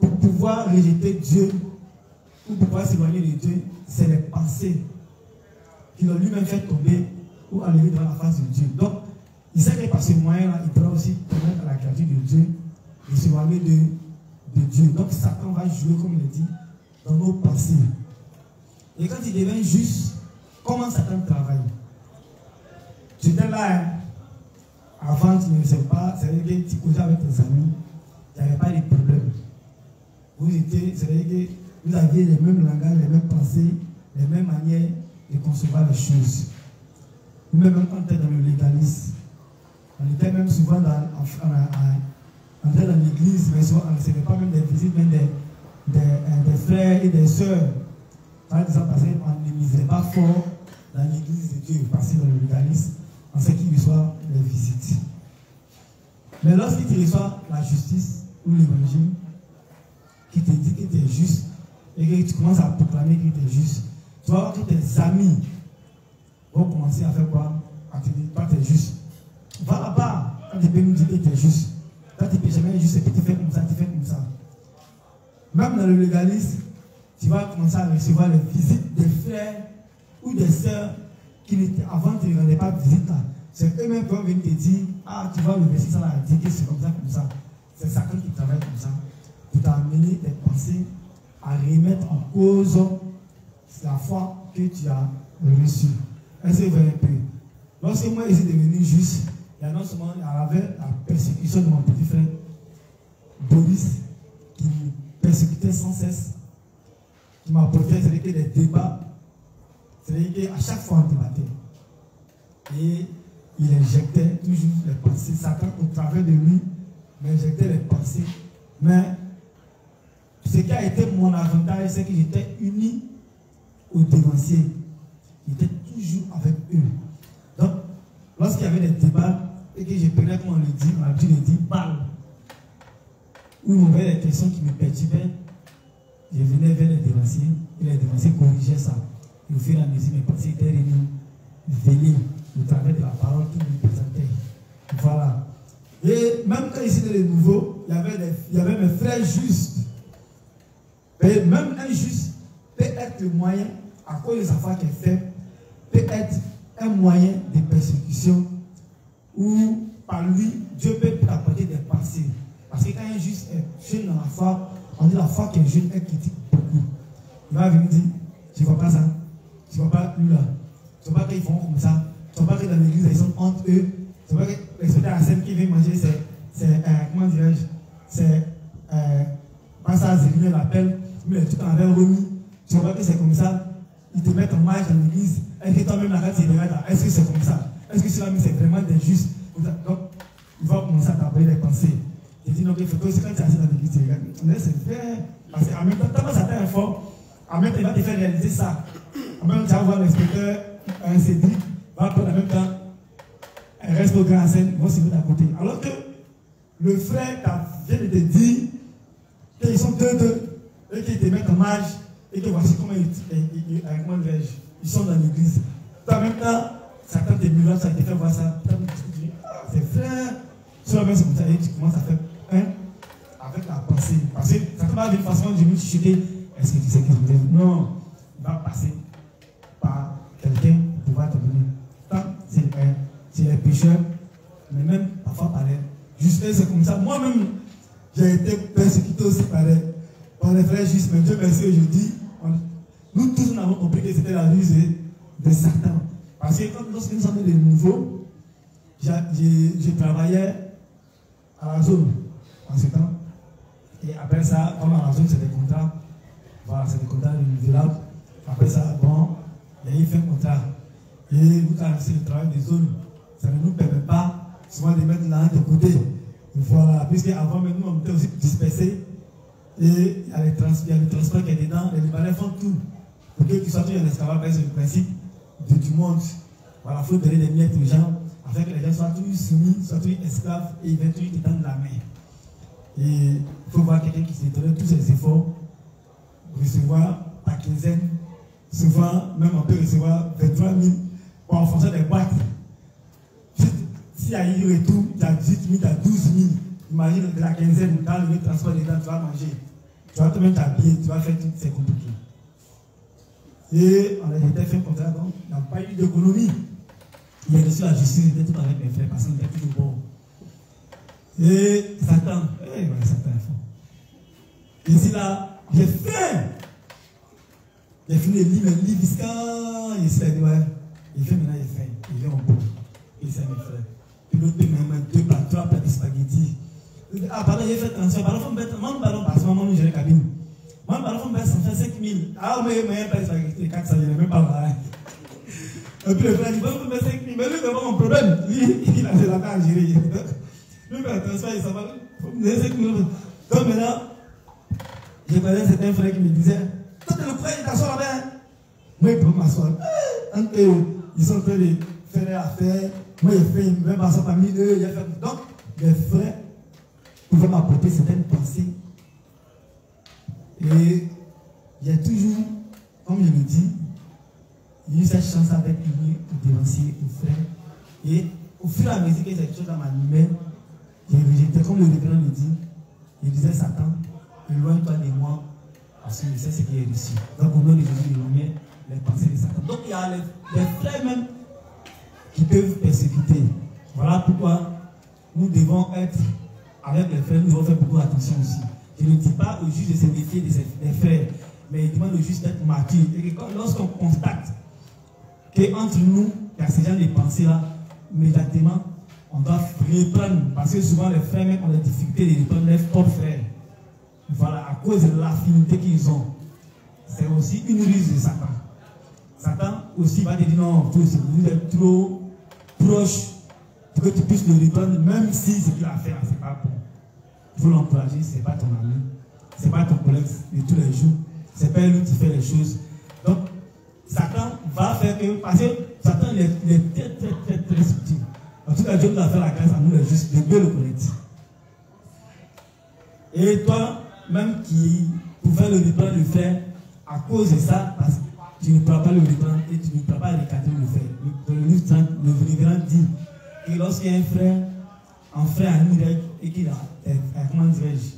Speaker 1: pour pouvoir rejeter Dieu ou pour pouvoir s'éloigner de Dieu, c'est les pensées qui l'ont lui-même fait tomber ou enlever devant la face de Dieu. Donc, il sait que par ce moyen-là, il pourra aussi permettre à la créature de Dieu de s'éloigner de Dieu. Donc, Satan va jouer, comme il dit, dans nos pensées. Et quand il devient juste, comment Satan travaille? J'étais là, hein. Avant, tu ne sais pas, c'est-à-dire que tu causais avec tes amis, il n'y avait pas de problème. C'est-à-dire que vous aviez les mêmes langages, les mêmes pensées, les mêmes manières de concevoir les choses. Nous-mêmes, quand on était dans le légalisme, on était même souvent dans l'église, mais souvent, on ne recevait pas même des visites, même des frères et des sœurs. Par exemple, parce qu'on ne misait pas fort dans l'église de Dieu, parce que dans le légalisme, on sait qu'il reçoit les visites. Mais lorsqu'il reçoit la justice ou l'évangile, qui te dit que tu es juste, et que tu commences à proclamer que tu es juste, tu vas voir que tes amis vont commencer à faire quoi? À te dire, toi tu es juste. Va là-bas, quand tu peux nous dire que tu es juste. Toi tu ne peux jamais être juste, et puis tu fais comme ça, tu fais comme ça. Même dans le légalisme, tu vas commencer à recevoir les visites des frères ou des sœurs qui avant tu ne rendais pas visite là. C'est eux-mêmes qui vont venir te dire, ah tu vois le verset ça là, dire que c'est comme ça, comme ça. C'est Satan qui travaille comme ça. Pour t'amener tes pensées à remettre en cause la foi que tu as reçue. Est-ce que vous voyez un peu? Lorsque moi je suis devenu juste, il y a non seulement il y avait la persécution de mon petit frère Boris qui me persécutait sans cesse, qui m'apportait des débats. C'est-à-dire qu'à chaque fois on débattait. Et il injectait toujours les pensées. Satan, au travers de lui, m'injectait les pensées. Mais ce qui a été mon avantage, c'est que j'étais uni aux dévanciers. J'étais toujours avec eux. Donc, lorsqu'il y avait des débats, et que je prenais, comme on le dit, on a dû le dire, balle, où on avait des questions qui me perturbaient, je venais vers les dévanciers, et les dévanciers corrigeaient ça. Et au fur et à mesure, mes pensées étaient révélées au travers de la parole qu'ils me présentaient. Voilà. Et même quand ici dans les nouveaux, il y avait mes frères justes. Et même un juste peut être le moyen, à cause des affaires qu'il fait, peut être un moyen de persécution où par lui, Dieu peut t'apporter des pensées. Parce que quand un juste est jeune dans la foi, on dit la foi qui est jeune, elle critique beaucoup. Il va venir dire, tu ne vois pas ça, tu ne vois pas lui là, tu ne vois pas qu'ils font comme ça, tu ne vois pas que dans l'église ils sont entre eux, tu ne vois pas que l'expectateur à la scène qui vient manger, c'est comment dirais-je, c'est pas ça, Zéline l'appelle, mais tout en verre remis, tu vois que c'est comme ça, ils te mettent en marche dans l'église, est-ce que toi-même la carte est-ce que c'est comme ça? Est-ce que cela c'est vraiment des justes? Donc, il va commencer à t'appeler les pensées. Il dit non, il faut que quand tu es assis dans l'église, tu regardes. Mais c'est vrai. Parce qu'en même temps, tellement ça t'est fort, en même temps, il va te faire réaliser ça. En même temps, tu vas voir l'inspecteur, un Cédric, va prendre en même temps un reste au grand scène, ils vont se mettre à côté. Alors que le frère vient de te dire qu'ils sont deux, et qu'ils te mettent en marge, et que voici comment ils sont dans l'église. En même temps, Satan te murmure, ça te fait voir ça. C'est frère. Sur la main, c'est comme ça, et tu commences à faire avec la pensée. Parce que Satan va d'une façon de me chuter. Est-ce que tu sais que je veux dire? Non. Il va passer par quelqu'un pour pouvoir te donner. Tant c'est les pécheurs, mais même parfois par les justes, c'est comme ça. Moi-même, j'ai été persécuté aussi par les frères justes. Mais Dieu merci, aujourd'hui, nous tous nous avons compris que c'était la ruse de Satan. Parce que lorsque nous sommes de nouveau, je travaillais à la zone en ce temps. Et après ça, comme à la zone, c'est des contrats. Voilà, c'est des contrats renouvelables. Après ça, bon, il fait un contrat. Et vous connaissez le travail des zones. Ça ne nous permet pas souvent de mettre la de côté. Voilà, puisque avant, nous, on était aussi dispersés. Et il y a le transport qui est dedans. Les Libanais font tout. Pour qu'ils soient tous en esclavage, c'est le principe du monde. Voilà, il faut donner des miettes aux gens, afin que les gens soient tous soumis, soient tous esclaves et ils viennent tous étendre la main. Et il faut voir quelqu'un qui s'est donné tous ses efforts pour recevoir par quinzaine. Souvent, même on peut recevoir 23 000 pour enfoncer des boîtes. S'il y a eu retour, il y a 18 000, il y a 12 000. Imagine de la quinzaine, dans le transport des gens, tu vas manger. Tu vas te mettre habillé, tu vas faire tout, c'est compliqué. Et on a été fait comme ça, donc il n'y a pas eu d'économie. Il a reçu la justice, il était tout avec mes frères, parce qu'il était toujours bon. Et Satan, ouais, Satan est fort. Ici là, j'ai faim. J'ai fini de lire mes livres, ici là, il dit ouais, il fait maintenant, il est faim. Il vient au bout. Il c'est mes frères. Puis l'autre, il m'a mis 2 plats, 3 plats de spaghettis. Ah, pardon, j'ai fait attention. Pardon, il faut me mettre, mon ballon, parce que maman, nous, j'ai la cabine. Mon ballon, il faut me mettre 5 000. Ah, mais il m'a pas de spaghettis, 400, je n'ai même pas mal. Et puis le frère dit, bon, il faut me mettre 5 000. Mais lui, c'est pas mon problème. Lui, il a de la main à gérer. Lui, il fait attention, il s'en va. Il faut me donner 5 000. Donc maintenant, j'ai parlé à certains frères qui me disaient, toi, tu es le frère, il t'assoit là-bas. Moi, il peut m'asseoir. Ils sont en train de faire des affaires. Moi, j'ai fait une même asseoir parmi eux. Donc, les frères pouvaient m'apporter certaines pensées. Et il y a toujours, comme je le dis, il y a eu cette chance avec lui de dénoncer aux frères. Et au fur et à mesure que cette chose m'animait, j'ai rejeté, comme le révérend le dit, il disait Satan, éloigne-toi de moi, parce que je sais ce qui est ici. Donc au nom de Jésus, il éloignait les pensées de Satan. Donc il y a les frères même qui peuvent persécuter. Voilà pourquoi nous devons être avec les frères, nous devons faire beaucoup attention aussi. Je ne dis pas au juge de se méfier des frères, mais il demande au juge d'être mature. Et que lorsqu'on constate qu'entre nous, il y a ces gens de pensées-là, immédiatement, on doit reprendre. Parce que souvent, les frères même ont des difficultés de reprendre leurs propres frères. Voilà, à cause de l'affinité qu'ils ont. C'est aussi une ruse de Satan. Satan aussi va te dire non, vous êtes trop proche pour que tu puisses le reprendre, même si ce qu'il a fait, ce n'est pas bon. Il faut l'encourager, ce n'est pas ton ami, ce n'est pas ton collègue de tous les jours, ce n'est pas lui qui fait les choses. Donc, Satan va faire que, parce que Satan il est très subtil. En tout cas, Dieu nous a fait la grâce à nous, les justes, de bien le connaître. Et toi, même qui pouvais le reprendre, le faire, à cause de ça, parce que tu ne pourras pas le reprendre et tu ne pourras pas recadrer le faire. Dans le livre 30, le révérend dit que lorsqu'il y a un frère, à une règle, et qu'il a, comment dirais-je,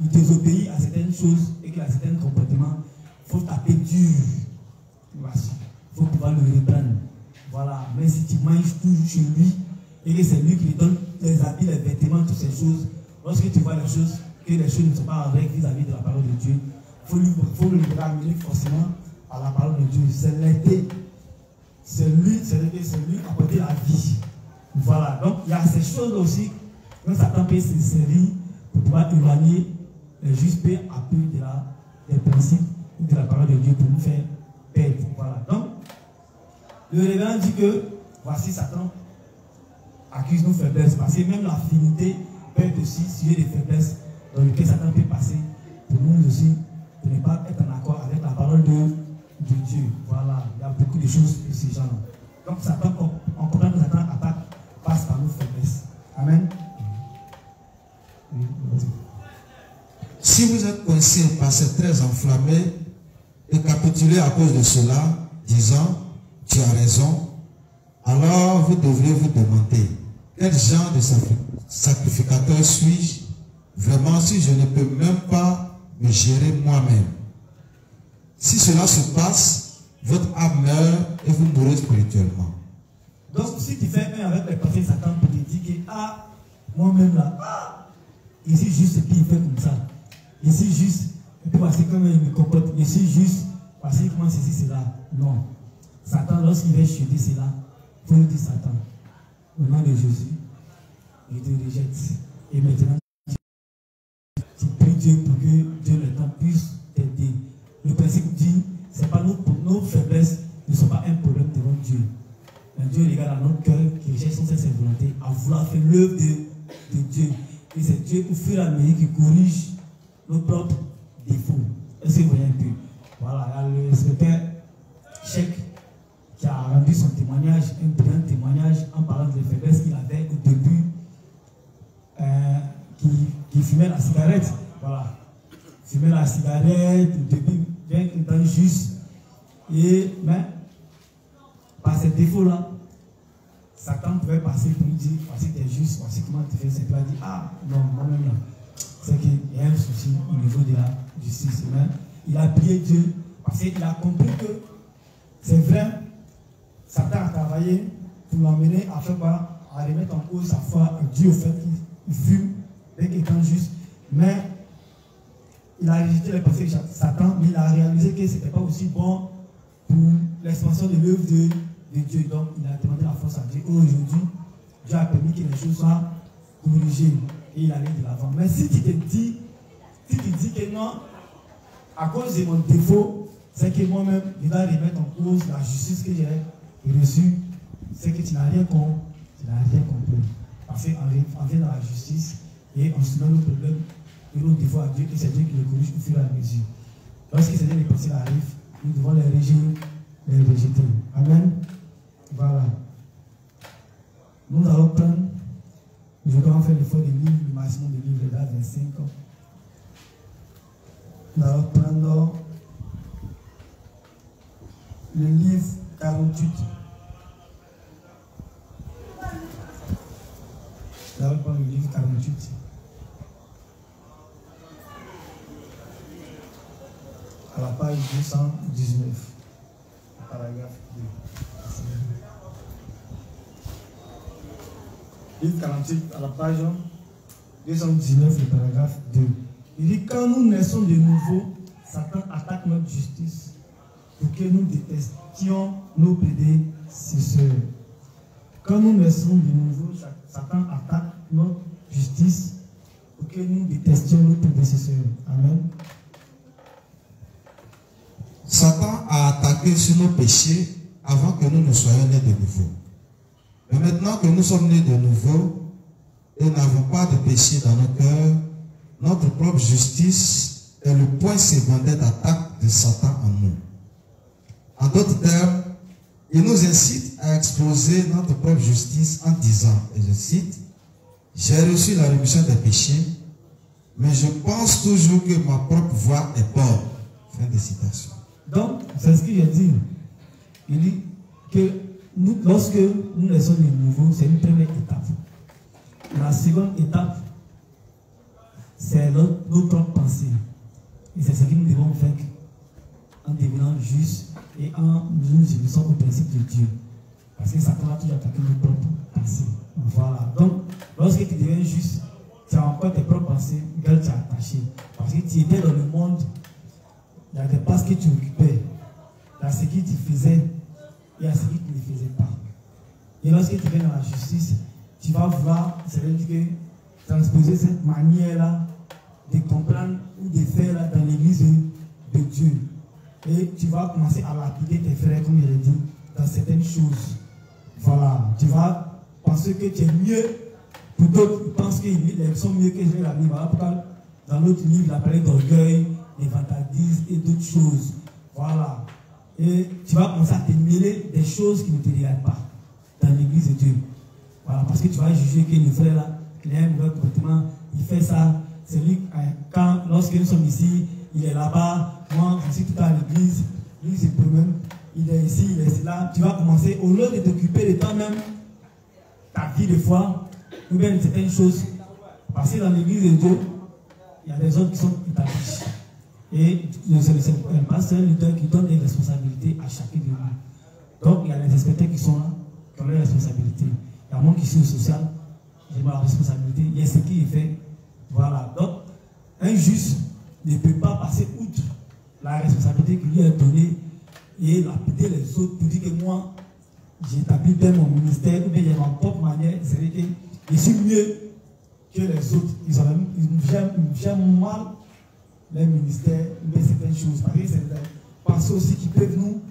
Speaker 1: il désobéit à certaines choses et qu'il a certains comportements, il faut taper dur. Voici. Il faut pouvoir le reprendre. Voilà. Mais si tu manges toujours chez lui et que c'est lui qui lui donne les habits, les vêtements, toutes ces choses, lorsque tu vois les choses, que les choses ne sont pas en règle vis-à-vis de la parole de Dieu, il faut le ramener forcément à la parole de Dieu. C'est l'aider. C'est lui apporter la vie. Voilà. Donc il y a ces choses aussi que Satan peut se servir pour pouvoir éloigner les justes peu à peu des principes de la parole de Dieu pour nous faire perdre. Voilà. Donc, le révérend dit que voici Satan accuse nos faiblesses parce que même l'affinité peut être aussi sujet des faiblesses dans lesquelles Satan peut passer pour nous aussi de ne pas être en accord avec la parole de Dieu. Voilà. Il y a beaucoup de choses de ce genre. Donc, Satan, on comprend que Satan passe par nos faiblesses. Amen.
Speaker 5: Si vous êtes coincé par ces traits enflammés et capitulé à cause de cela, disant, tu as raison, alors vous devriez vous demander, quel genre de sacrificateur suis-je vraiment si je ne peux même pas me gérer moi-même? Si cela se passe, votre âme meurt et vous mourrez spirituellement.
Speaker 1: Donc si tu fais un avec les pensées de Satan pour te dire que, moi-même là, ici juste et puis il fait comme ça. Ici juste, et puis voici comment il me comporte. Ici juste, voici comment ceci, cela. Non. Satan, lorsqu'il va chuter cela, il faut lui dire Satan, au nom de Jésus, il te rejette. Et maintenant, tu pries Dieu volonté, à vouloir faire l'œuvre de Dieu. Et c'est Dieu au fur et à mesure qui corrige nos propres défauts. Est-ce que vous voyez un peu? Voilà, il y a le secrétaire Cheikh qui a rendu son témoignage, un brillant témoignage en parlant des faiblesses qu'il avait au début, qui fumait la cigarette. Voilà. Fumait la cigarette au début, bien étant juste. Mais par ces défauts-là, Satan pouvait passer pour lui dire, parce que tu es juste, parce que comment tu fais, c'est pas dire, ah non, moi-même là, c'est qu'il y a un souci au niveau de la justice. Mais il a prié Dieu, parce qu'il a compris que c'est vrai, Satan a travaillé pour l'emmener à faire quoi, à remettre en cause sa foi due au fait qu'il fume, bien qu'étant juste. Mais il a rejeté les pensées de Satan, mais il a réalisé que ce n'était pas aussi bon pour l'expansion de l'œuvre de Dieu. Donc il a demandé la force à Dieu. Aujourd'hui, Dieu a permis que les choses soient corrigées et il allait de l'avant. Mais si tu te dis que non, à cause de mon défaut, c'est que moi-même, je dois remettre en cause la justice que j'ai reçue, c'est que tu n'as rien compris. Parce qu'on vient dans la justice et on se donne nos problèmes et nos défauts à Dieu, et c'est Dieu qui les corrige au fur et à mesure. Lorsque ces pensées arrivent, nous devons les rejeter. Amen. Voilà. Nous allons prendre, je dois faire l'effort de lire le maximum de livres là, 25 ans. Nous allons prendre le livre 48. Nous allons prendre le livre 48. À la page 219, paragraphe 2. Livre 48, à la page 219, le paragraphe 2. Il dit, quand nous naissons de nouveau, Satan attaque notre justice pour que nous détestions nos prédécesseurs. Quand nous naissons de nouveau, Satan attaque notre justice pour que nous détestions nos prédécesseurs. Amen.
Speaker 5: Satan a attaqué sur nos péchés avant que nous ne soyons nés de nouveau. Mais maintenant que nous sommes nés de nouveau et n'avons pas de péché dans nos cœurs, notre propre justice est le point secondaire d'attaque de Satan en nous. En d'autres termes, il nous incite à exposer notre propre justice en disant, et je cite, « J'ai reçu la rémission des péchés, mais je pense toujours que ma propre voie est bonne. » Fin de citation.
Speaker 1: Donc, c'est ce que j'ai dit. Il dit que nous, lorsque nous naissons de nouveau, c'est une première étape. La seconde étape, c'est notre propre pensée. Et c'est ce que nous devons faire en devenant justes et en nous unissant au principe de Dieu. Parce que Satan a toujours attaqué nos propres pensées. Voilà. Donc, lorsque tu deviens juste, tu as encore tes propres pensées auxquelles tu es attaché. Parce que tu étais dans le monde. Il y a des passes que tu occupais, il y a ce que tu faisais, et il y a ce que tu ne faisais pas. Et lorsque tu viens dans la justice, tu vas vouloir, c'est-à-dire que transposer cette manière-là de comprendre ou de faire là, dans l'église de Dieu. Et tu vas commencer à lapider tes frères, comme je l'ai dit, dans certaines choses. Voilà, tu vas penser que tu es mieux pour d'autres. Ils pensent qu'ils sont mieux que les amis. Voilà pourquoi dans l'autre livre, il a parlé d'orgueil, des vandalismes et d'autres choses. Voilà. Et tu vas commencer à te mêler des choses qui ne te regardent pas dans l'église de Dieu. Voilà. Parce que tu vas juger que le frère là, il a un mauvais comportement, il fait ça. C'est lui, lorsque nous sommes ici, il est là-bas. Moi, je suis tout à l'église. Lui, c'est le problème. Il est ici, il est là. Tu vas commencer, au lieu de t'occuper de toi-même, ta vie de foi, ou bien de certaines choses. Parce que dans l'église de Dieu, il y a des autres qui sont établis. Et c'est un pasteur, un leader qui donne des responsabilités à chacun de nous. Donc, il y a les inspecteurs qui sont là, qui ont les responsabilités. Il y a moi qui suis au social, j'ai ma responsabilité. Il y a ce qui est fait. Voilà. Donc, un juste ne peut pas passer outre la responsabilité qui lui est donnée et lapider les autres pour dire que moi, j'ai établi bien mon ministère, ou bien il y a ma propre manière. C'est-à-dire que je suis mieux que les autres. Ils gèrent mal les ministères, mais certaines choses. Parce que c'est des pensées aussi qui peuvent nous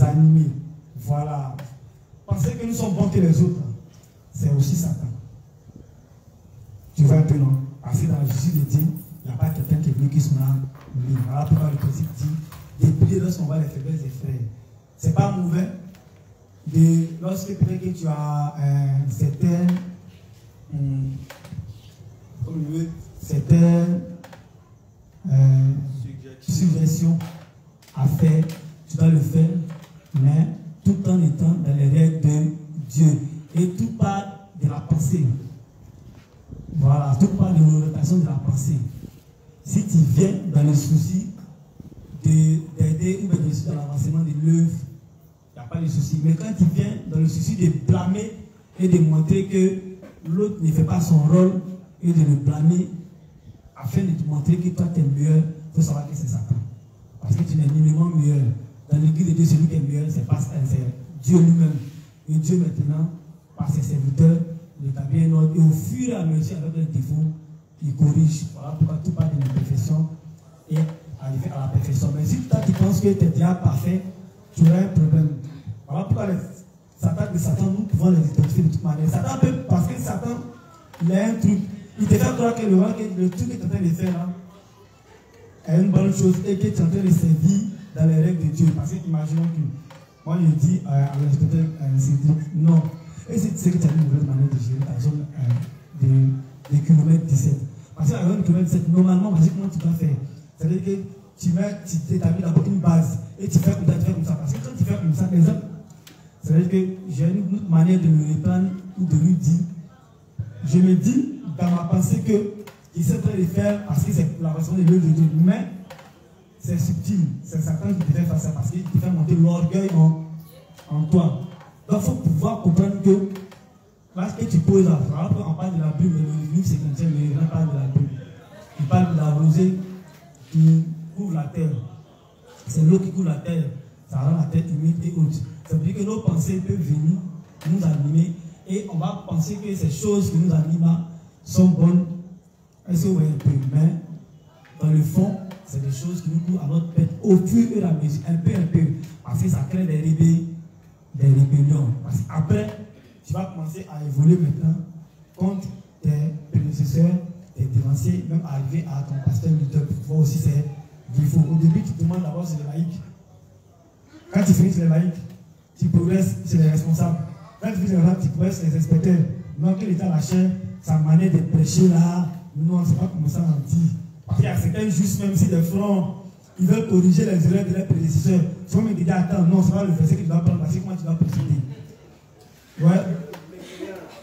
Speaker 1: animer. Voilà. Penser que nous sommes bons que les autres. c'est aussi Satan. Tu vois un peu, non? Parce que dans la justice de Dieu, il n'y a pas quelqu'un qui est venu qui se met en ligne. Voilà pourquoi le principe dit déplier lorsqu'on voit les faiblesses des frères. Ce n'est pas mauvais. Lorsque peut-être que tu as certaines suggestions à faire, tu dois le faire, mais tout en étant dans les règles de Dieu. Et tout part de la pensée. Voilà, tout part de l'orientation de la pensée. Si tu viens dans le souci d'aider ou bien dans l'avancement de l'œuvre, il n'y a pas de souci. Mais quand tu viens dans le souci de blâmer et de montrer que l'autre ne fait pas son rôle et de le blâmer afin de te montrer que toi tu es meilleur, il faut savoir que c'est Satan. Parce que tu n'es nullement meilleur. Dans l'église de Dieu, celui qui est meilleur, c'est Dieu lui-même. Et Dieu maintenant, par ses serviteurs, il établit un ordre. Et au fur et à mesure, avec les défauts, il corrige. Voilà pourquoi tout part de l'imperfection et arriver à la perfection. Mais si toi tu penses que tu es déjà parfait, tu auras un problème. Voilà pourquoi les attaques de Satan, nous pouvons les identifier de toute manière. Satan peut, parce que Satan, il a un truc. Il te fait croire que le truc que tu es en train de faire là est une bonne chose et que tu es en train de servir dans les règles de Dieu. Parce que imaginons que moi je dis à l'inspecteur Cédric, non. Et c'est ce que tu as une mauvaise manière de gérer ta zone de kilomètre 17. Parce que la zone de kilomètre 17, normalement, comment tu dois faire? C'est-à-dire que tu t'établis d'abord une base et tu fais comme ça, tu fais comme ça. Parce que quand tu fais comme ça, par exemple, c'est-à-dire que j'ai une autre manière de me reprendre ou de lui dire, je me dis dans ma pensée que il s'est en train de faire parce que c'est l'avancement de l'œuvre de Dieu. Mais c'est subtil, c'est Satan qui te fait faire ça parce qu'il te fait monter l'orgueil en toi. Donc il faut pouvoir comprendre que lorsque tu poses la phrase, on parle de la Bible, le livre c'est chrétien, mais il parle de la Bible. Il parle de la rosée qui couvre la terre. C'est l'eau qui couvre la terre. Ça rend la terre humide et haute. Ça veut dire que nos pensées peuvent venir nous animer et on va penser que ces choses qui nous animent sont bonnes. Est-ce que vous voyez un peu? Mais dans le fond, c'est des choses qui nous courent à notre tête au fur et à mesure, un peu. Parce que ça crée des rébellions. Parce qu'après, tu vas commencer à évoluer maintenant contre tes prédécesseurs, tes dévanciers, même arriver à ton pasteur leader. Pour voir aussi ses défauts. Au début, tu te demandes d'abord sur les laïcs. Quand tu finis sur les laïcs, tu progresses sur les responsables. Quand tu finis sur les laïcs, tu progresses sur les inspecteurs. Donc, il est à la chair, sa manière de prêcher là, non, on ne sait pas comment ça on dit. Parce qu'il y a certains justes, même si les francs, ils veulent corriger les erreurs de leurs prédécesseurs. Tu vas me dire, attends, non, c'est pas le verset que tu dois prendre, parce que comment tu dois procéder. Ouais.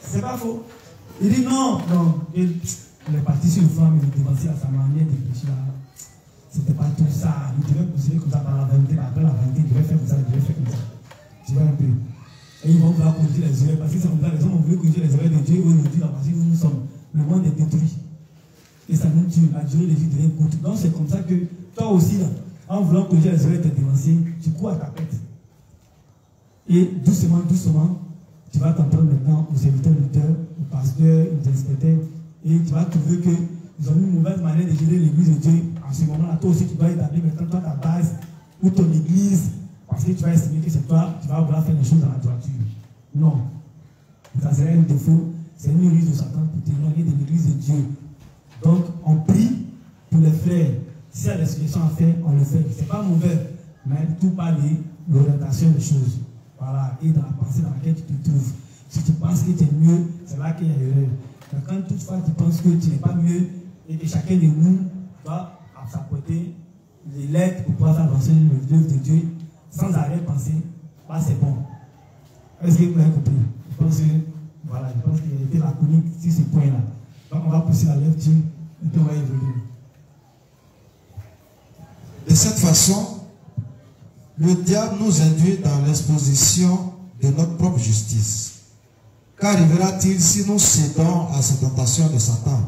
Speaker 1: C'est pas faux. Il dit non. Il est parti sur le franc, mais il dévancier à sa manière de prêcher là. C'était pas tout ça. Il devait procéder comme ça par la vanité. Après la vanité, il devait faire comme ça, il devait faire comme ça. Tu vois un peu. Et ils vont vouloir corriger les erreurs. Parce que c'est comme ça, les hommes ont voulu corriger les erreurs de Dieu. Aujourd'hui, la partie où nous sommes, le monde est détruit. Et ça nous tue. La durée de vie devient courte. Donc c'est comme ça que toi aussi, là, en voulant corriger les erreurs de tes dévanciers, tu cours à ta pète. Et doucement, tu vas t'en prendre maintenant aux serviteurs lutteurs, aux pasteurs, aux inspecteurs. Et tu vas trouver qu'ils ont une mauvaise manière de gérer l'église de Dieu. En ce moment-là, toi aussi, tu dois établir maintenant toi, ta base ou ton église. Parce que tu vas estimer que c'est toi, tu vas vouloir faire les choses dans la droiture. Non. Ça serait un défaut. C'est une ruse de Satan pour t'éloigner de l'église de Dieu. Donc, on prie pour les frères. Si il y a des suggestions à faire, on le fait. Ce n'est pas mauvais, mais tout part de l'orientation des choses. Voilà. Et dans la pensée dans laquelle tu te trouves. Si tu penses que tu es mieux, c'est là qu'il y a erreur. Mais quand toutefois tu penses que tu n'es pas mieux et que chacun de nous doit s'apporter les lettres pour pouvoir faire avancer l'œuvre de Dieu sans arrêt penser, là c'est bon. Est-ce que vous avez compris? Je pense qu'il y a été laconique sur ce point-là. Donc on va pousser la lecture et puis on va évoluer.
Speaker 5: De cette façon, le diable nous induit dans l'exposition de notre propre justice. Qu'arrivera-t-il si nous cédons à cette tentation de Satan?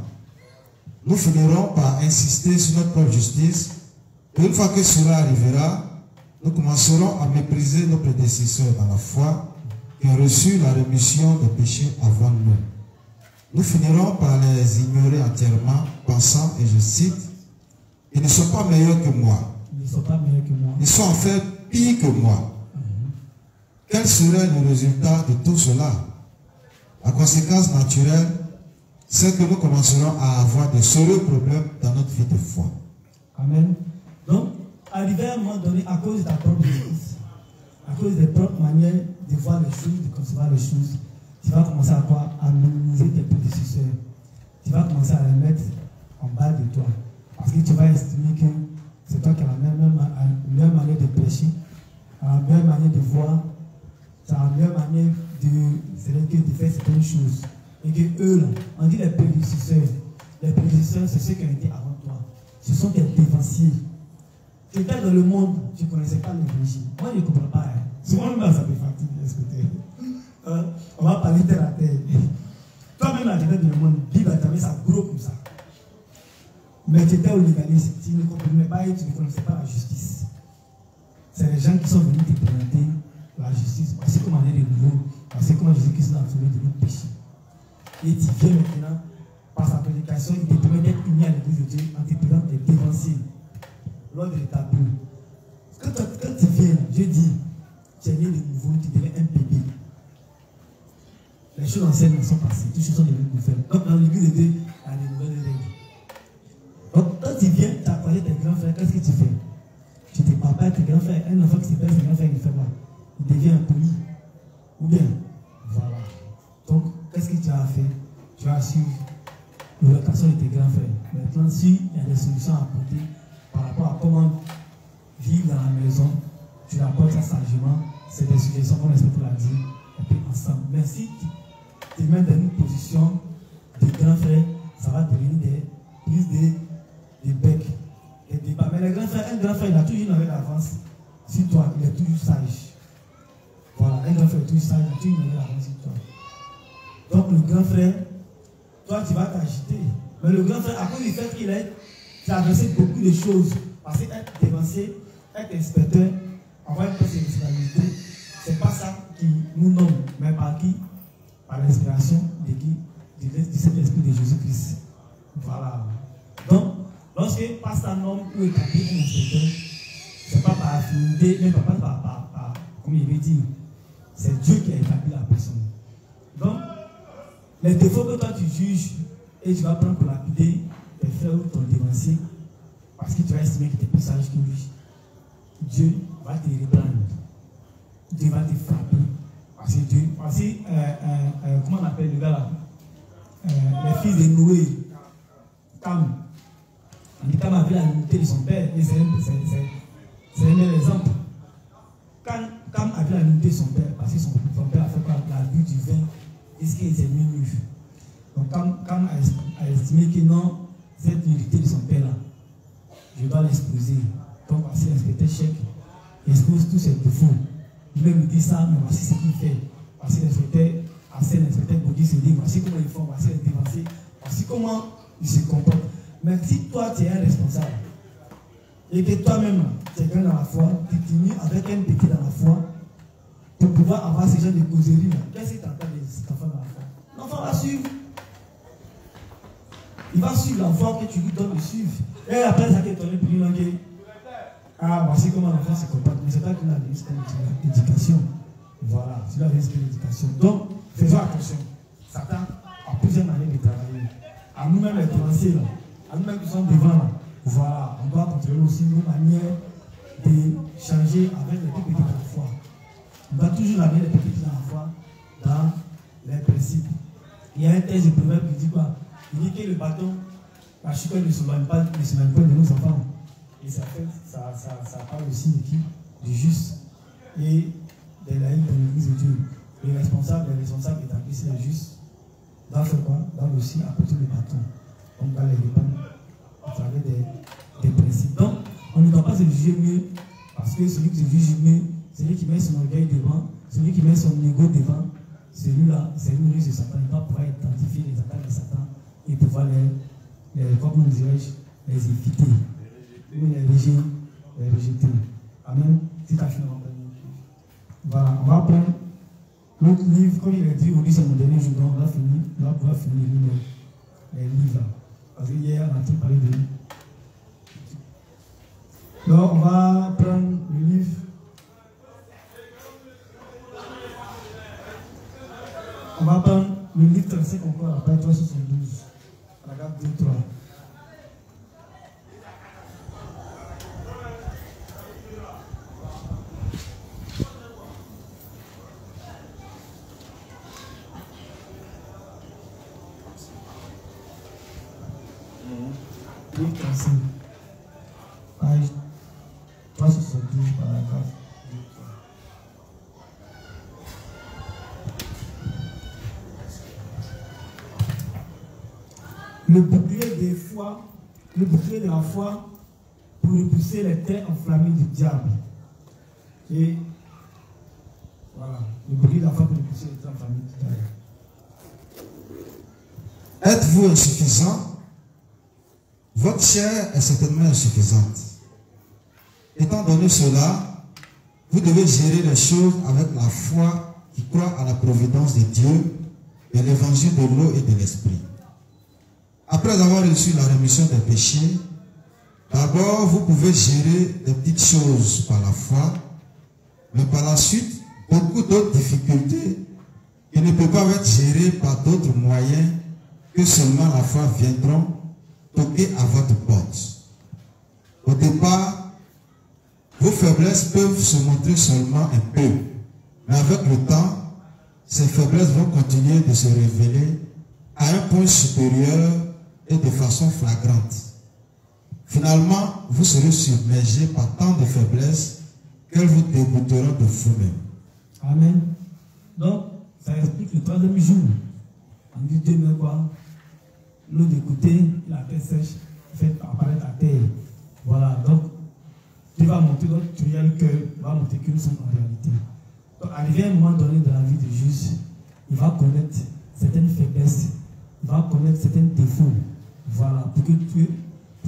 Speaker 5: Nous finirons par insister sur notre propre justice. Et une fois que cela arrivera, nous commencerons à mépriser nos prédécesseurs dans la foi qui ont reçu la rémission des péchés avant nous. Nous finirons par les ignorer entièrement, pensant, et je cite, ils ne sont pas meilleurs que moi. Ils sont en fait pires que moi. Quel serait le résultat de tout cela? La conséquence naturelle, c'est que nous commencerons à avoir de sérieux problèmes dans notre vie de foi.
Speaker 1: Amen. Donc, arrivé à un moment donné, à cause de ta propre justice, à cause des propres manières de voir les choses, de concevoir les choses, tu vas commencer à quoi? À minimiser tes prédécesseurs. Tu vas commencer à les mettre en bas de toi. Parce que tu vas estimer que c'est toi qui as la meilleure manière de prêcher, la meilleure manière de voir, tu as la meilleure manière de faire certaines choses. Et que eux, là, on dit les prédécesseurs, c'est ceux qui ont été avant toi. Ce sont tes dévanciers. Tu étais dans le monde, tu ne connaissais pas l'évangile. Moi, je ne comprends pas. Hein. Souvent, même ça me fatigue. On va parler terre à terre. Toi-même, là, tu étais dans le monde, Bible, tu avais ça gros comme ça. Mais tu étais au légalisme, tu ne comprenais pas et tu ne connaissais pas la justice. C'est les gens qui sont venus te présenter la justice. Voici comment on est de nouveau. Voici comment Jésus-Christ nous a sauvé de notre péché. Et tu viens maintenant, par sa prédication, il te permet d'être uni à l'église de Dieu en te présentant des dévanciers. L'ordre est tabou. Quand tu viens, Dieu dit, tu es né de nouveau, tu deviens un bébé. Les choses anciennes sont passées, toutes choses sont devenues nouvelles. Donc dans l'église de Dieu, il y a des nouvelles règles. Donc quand tu viens, tu as croisé tes grands frères, qu'est-ce que tu fais? Tu te parles pas à tes grands frères, un enfant qui se pèse, ses grands frères, il fait quoi? Il devient impoli. Ou bien, voilà. Donc, qu'est-ce que tu as fait? Tu as suivi l'orientation de tes grands frères. Maintenant, s'il y a des solutions à apporter par rapport à comment vivre dans la maison, tu apportes ça sagement. C'est des suggestions qu'on respecte la dit. Et puis ensemble. Mais si tu te mets dans une position de grand frère, ça va devenir des prises de bec. Et débat. Mais les grands frères, un grand frère, il a toujours une avec l'avance. Si toi, il est toujours sage. Voilà, un grand frère est toujours sage, il a toujours une avec l'avance sur toi. Donc le grand frère, toi tu vas t'agiter. Mais le grand frère, à cause du fait qu'il a traversé beaucoup de choses, parce qu'être dévancier, être inspecteur, avoir une place de responsabilité, c'est pas ça qui nous nomme, mais par qui? Par l'inspiration de qui? Du Saint-Esprit de Jésus-Christ. Voilà. Donc, lorsque passe un homme ou établit un inspecteur, c'est pas par affinité, mais pas par comme il veut dire, c'est Dieu qui a établi la personne. Donc, les défauts que toi tu juges et tu vas prendre pour lapider tes frères ou ton dévancier parce que tu vas estimer que tu es plus sage que lui, Dieu va te reprendre. Dieu va te frapper. Parce que Dieu, comment on appelle le gars là? Les fils de Noé, Cam. Cam avait la l'unité de son père et c'est un bel exemple. Cam avait la l'unité de son père parce que son père a fait quoi? La vue du vin. Est-ce qu'il était mieux? Donc, quand a estimé que non, cette nudité de son père là, je dois l'exposer. Donc, voici l'inspecteur chèque, il expose tous ses défauts. Lui-même me dit ça, mais voici ce qu'il fait. Voici l'inspecteur Bodi se dit, voici comment ils font, voici les dévancés, voici comment ils se comportent. Mais si toi, tu es un responsable, et que toi-même, tu es grand dans la foi, tu t'unis avec un petit dans la foi, pour pouvoir avoir ce genre de causerie là, qu'est-ce que tu entends de cet enfant dans la foi? L'enfant va suivre. Il va suivre la voie que tu lui donnes de suivre. Et après, ça t'est étonné pour lui dire, ah, voici comment l'enfant se comporte. Mais c'est pas qu'il a une éducation. Voilà, c'est là une éducation. Donc, faisons attention. Satan a plusieurs manières de travailler. À nous-mêmes, les dévanciers, à nous-mêmes qui sommes devant, là, voilà, on doit contrôler aussi nos manières de changer avec les plus petits de la foi. On doit toujours amener les petits dans la foi, dans les principes. Il y a un texte de proverbe qui dit quoi? Il dit que le bâton, la chicane ne se mène pas de nos enfants. Et ça parle aussi de qui? Du juste et des laïcs de l'église de Dieu. Les responsables établissent les justes. Doivent faire quoi? Doivent aussi apporter le bâton. On va les répandre à travers des principes. Donc, on ne doit pas se juger mieux parce que celui qui se juge mieux, celui qui met son orgueil devant, celui qui met son ego devant, celui-là, c'est une ruse de Satan. Il va pouvoir identifier les attaques de Satan et pouvoir comment dirais-je, les éviter, ou les rejeter. Amen. C'est ta fin. Voilà, on va prendre l'autre livre, comme il a dit, aujourd'hui c'est mon dernier jour, donc on va pouvoir finir les livres. Parce que hier, on a tout parlé de lui. Donc, on va prendre le livre. On va prendre le livre 35 encore, la page 372. Paragraphe 2, 3. Livre 35. Page 372, paragraphe 2, 3. Le bouclier des foi, le bouclier de la foi pour repousser les terres enflammées du diable. Et voilà, le bouclier de la foi pour repousser les terres enflammées du diable.
Speaker 5: Êtes-vous insuffisant? Votre chair est certainement insuffisante. Étant donné cela, vous devez gérer les choses avec la foi qui croit à la providence de Dieu et l'évangile de l'eau et de l'esprit. Après avoir reçu la rémission des péchés, d'abord vous pouvez gérer les petites choses par la foi, mais par la suite, beaucoup d'autres difficultés qui ne peuvent pas être gérées par d'autres moyens que seulement la foi viendront toquer à votre porte. Au départ, vos faiblesses peuvent se montrer seulement un peu, mais avec le temps, ces faiblesses vont continuer de se révéler à un point supérieur et de façon flagrante. Finalement, vous serez submergé par tant de faiblesses qu'elles vous dégoûteront de vous-même.
Speaker 1: Amen. Donc, ça explique le troisième jour. On dit Dieu met quoi? L'eau d'écouter, la terre sèche, fait apparaître la terre. Voilà, donc, Dieu va montrer notre réel cœur, va montrer que nous sommes en réalité. Donc, arrivé à un moment donné dans la vie de juste, il va connaître certaines faiblesses, il va connaître certains défauts. Voilà, pour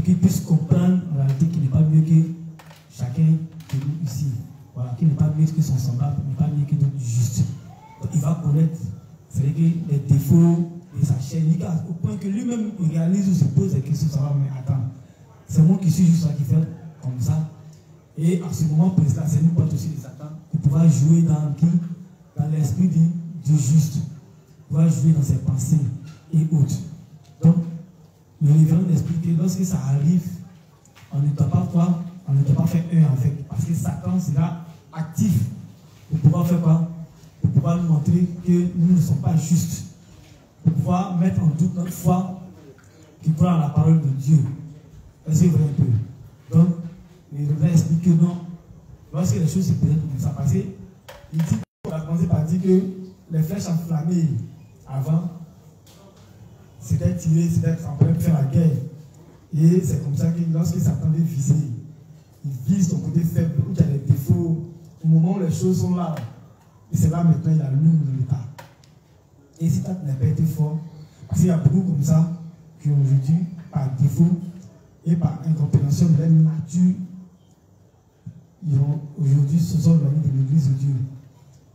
Speaker 1: qu'il puisse comprendre en réalité qu'il n'est pas mieux que chacun de nous ici. Voilà, qu'il n'est pas mieux que son semblable, qu'il n'est pas mieux que d'autres justes. Donc, il va connaître, c'est-à-dire que les défauts de sa chair, au point que lui-même il réalise ou se pose des questions, ça va, mais attends, c'est moi qui suis juste là qui fait comme ça. Et à ce moment précis, c'est nous porte aussi des attentes pour pouvoir jouer dans l'esprit du juste, pouvoir jouer dans ses pensées et autres. Donc, le révérend explique que lorsque ça arrive, on ne doit pas quoi? On ne doit pas faire un avec. Parce que Satan sera actif pour pouvoir faire quoi? Pour pouvoir nous montrer que nous ne sommes pas justes. Pour pouvoir mettre en doute notre foi qui croit à la parole de Dieu. Est-ce que c'est vrai un peu? Donc, le révérend explique que non. Lorsque les choses se présentent comme ça, parce qu'il dit, on a commencé par dire que les flèches enflammées avant, c'était tiré, c'était en train de faire la guerre. Et c'est comme ça que lorsque Satan veut viser, il vise ton côté faible, où il y a des défauts, au moment où les choses sont là. Et c'est là maintenant il allume le l'état. Et si tu n'as pas été fort, parce qu'il y a beaucoup comme ça, qui aujourd'hui, par défaut et par incompréhension de leur nature, aujourd'hui se sont éloignés de l'église de Dieu.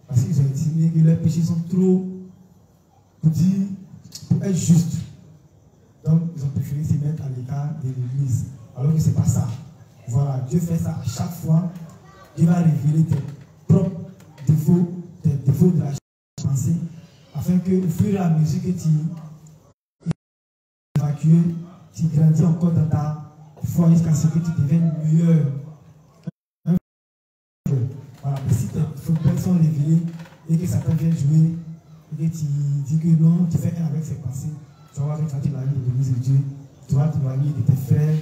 Speaker 1: Parce qu'ils ont estimé que leurs péchés sont trop petits pour être justes. Donc, ils ont préféré s'y mettre à l'écart de l'église. Alors que ce n'est pas ça. Voilà, Dieu fait ça à chaque fois. Dieu va révéler tes propres défauts, tes défauts de la pensée, afin qu'au fur et à mesure que tu évacues, tu grandis encore dans ta foi jusqu'à ce que tu deviennes meilleur. Voilà, mais si tes faiblesses sont révélées et que Satan vient jouer, et que tu dis que non, tu fais un avec ses pensées, tu vas t'éloigner de l'église de Dieu, tu vas t'éloigner de tes frères,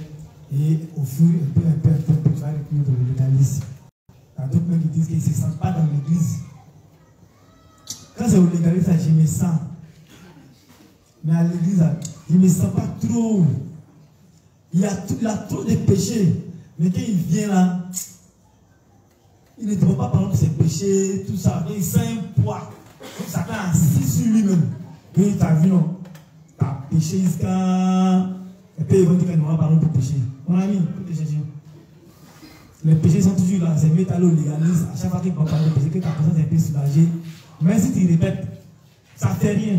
Speaker 1: et au fur et un peu, tu vas reculer dans le légalisme. Il y a d'autres gens qui disent qu'ils ne se sentent pas dans l'église. Quand c'est au légalisme, je me sens. Mais à l'église, je ne me sens pas trop. Il a trop de péchés. Mais quand il vient là, il ne doit pas parler de ses péchés, tout ça. Il sent un poids. Satan est assis sur lui-même. Oui, tu as vu, non? Tu as péché jusqu'à. Et puis ils vont dire qu'il ne va pas parler de péché. Mon ami, les péchés sont toujours là. C'est mieux d'aller au légalisme. À chaque fois qu'il va parler de péché, que ta conscience est un peu soulagée. Même si tu répètes, ça ne fait rien.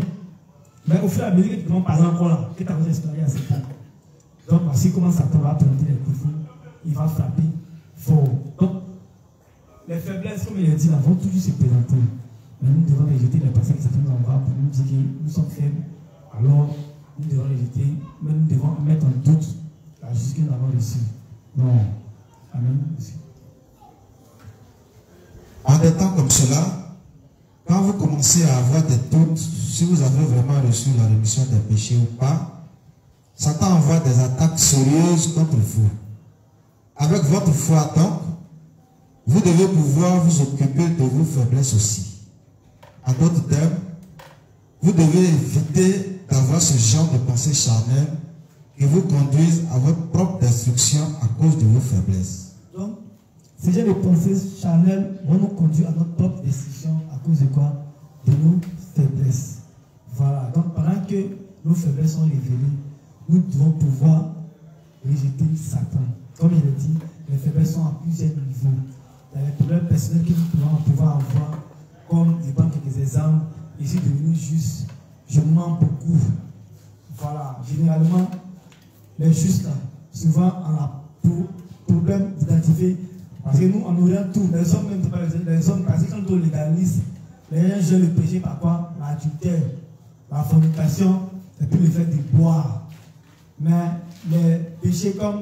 Speaker 1: Mais au fur et à mesure que tu commences par exemple encore là, que ta conscience est soulagée à ce point. Donc, parce qu'il commence à présenter les défauts, il va frapper fort. Donc, les faiblesses, comme il a dit là, vont toujours se présenter. Mais nous devons rejeter les pensées que Satan nous envoie pour nous dire que nous sommes faibles. Alors, nous devons rejeter, mais nous devons mettre en doute la justice que nous avons reçue. Non. Amen.
Speaker 5: En des temps comme cela, quand vous commencez à avoir des doutes si vous avez vraiment reçu la rémission des péchés ou pas, Satan envoie des attaques sérieuses contre vous. Avec votre foi, donc, vous devez pouvoir vous occuper de vos faiblesses aussi. En d'autres termes, vous devez éviter d'avoir ce genre de pensée charnelle qui vous conduisent à votre propre destruction à cause de vos faiblesses.
Speaker 1: Donc, ces genre de pensées charnelles vont nous conduire à notre propre destruction à cause de quoi? De nos faiblesses. Voilà. Donc, pendant que nos faiblesses sont révélées, nous devons pouvoir rejeter Satan. Comme il a dit, les faiblesses sont à plusieurs niveaux. Il y a les problèmes personnels que nous pouvons pouvoir avoir, comme je prends quelques exemples. Je suis devenu juste, je mens beaucoup. Voilà. Généralement, les justes, souvent, on a problème d'identifier. Parce que nous, on oriente tout. Les hommes, même pas les hommes, parce que quand on légalise, les gens gèrent le péché par quoi? L'adultère, la fornication, et puis le fait de boire. Mais les péchés comme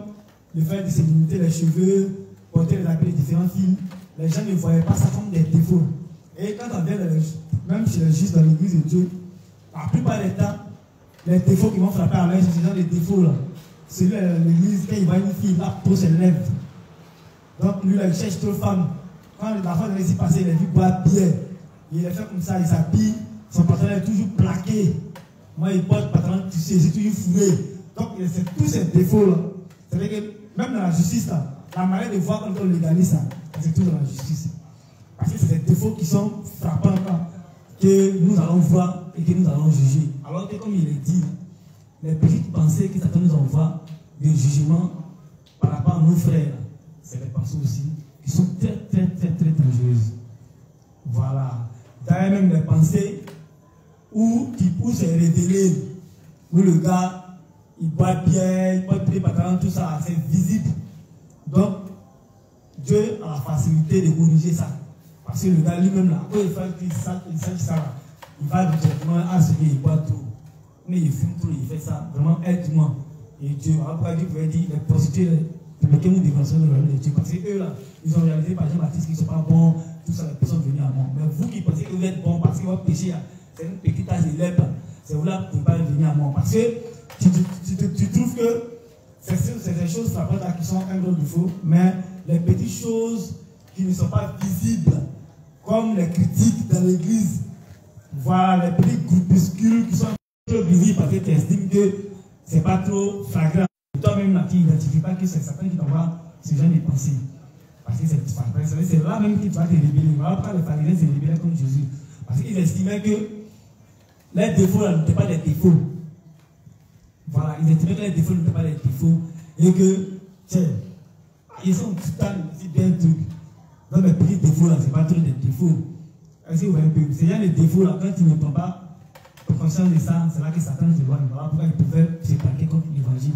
Speaker 1: le fait de se limiter les cheveux, porter les habits de différents films, les gens ne voyaient pas ça comme des défauts. Et quand on vient, même chez les justes dans l'église de Dieu, la plupart des temps, les défauts qui vont frapper à l'œil, c'est ce genre de défauts là. Celui à l'église, quand il voit une fille, là, pour ses lèvres. Donc lui, là, il cherche trop de femmes. Quand la femme est ici passée, il a vu boire bien. Il est fait comme ça, il s'habille, son pantalon est toujours plaqué. Moi, il porte pantalon tissé, c'est toujours fourré. Donc, c'est tous ces défauts-là. C'est-à-dire que même dans la justice, là, la manière de voir quand on légalise ça, c'est tout dans la justice. Parce que c'est des défauts qui sont frappants que nous allons voir et que nous allons juger. Alors que, comme il est dit, les petites pensées que Satan nous envoie de jugement par rapport à nos frères, c'est des pensées aussi qui sont très, très, très, très dangereuses. Voilà. D'ailleurs, même les pensées où c'est révélé, où le gars, il boit bien, il porte des pantalons, tout ça, c'est visible. Donc, Dieu a la facilité de corriger ça. Parce que le gars lui-même, là, quand il fait ça, il va directement à ce qu'il boit trop. Mais il fume trop, il fait ça. Vraiment, aide-moi. Et Dieu, après, Dieu pouvait dire, les prostituées, lesquelles nous défensons le royaume de Dieu. Parce qu'eux, là, ils ont réalisé par Jean-Baptiste qu'ils ne sont pas bons, tout ça, les personnes venues à moi. Mais vous qui pensez que vous êtes bons parce que votre péché, c'est une petite tache de lèvres, c'est vous là pour ne pas venir à moi. Parce que tu trouves que c'est des choses frappantes qui sont un gros défaut, mais les petites choses qui ne sont pas visibles, comme les critiques dans l'église, voilà, les petits groupuscules qui sont trop visibles parce que tu estimes que c'est pas trop flagrant. Toi-même là, tu n'identifie pas que c'est Satan qui t'envoie ce genre de pensée. Parce que c'est là même qu'il doit te révéler. Voilà pourquoi les pharisiens se révélaient comme Jésus. Parce qu'ils estimaient que les défauts là n'étaient pas des défauts. Voilà, ils estimaient que les défauts n'étaient pas des défauts. Et que, tiens, ils sont tout le temps bien truc. Donc les petits défauts là, c'est pas trop des défauts. Est-ce que vous voyez un peu? C'est genre les défauts là, quand tu ne prends pas conscience de ça, c'est là que Satan te voit. Voilà pourquoi il pouvait se braquer contre l'évangile.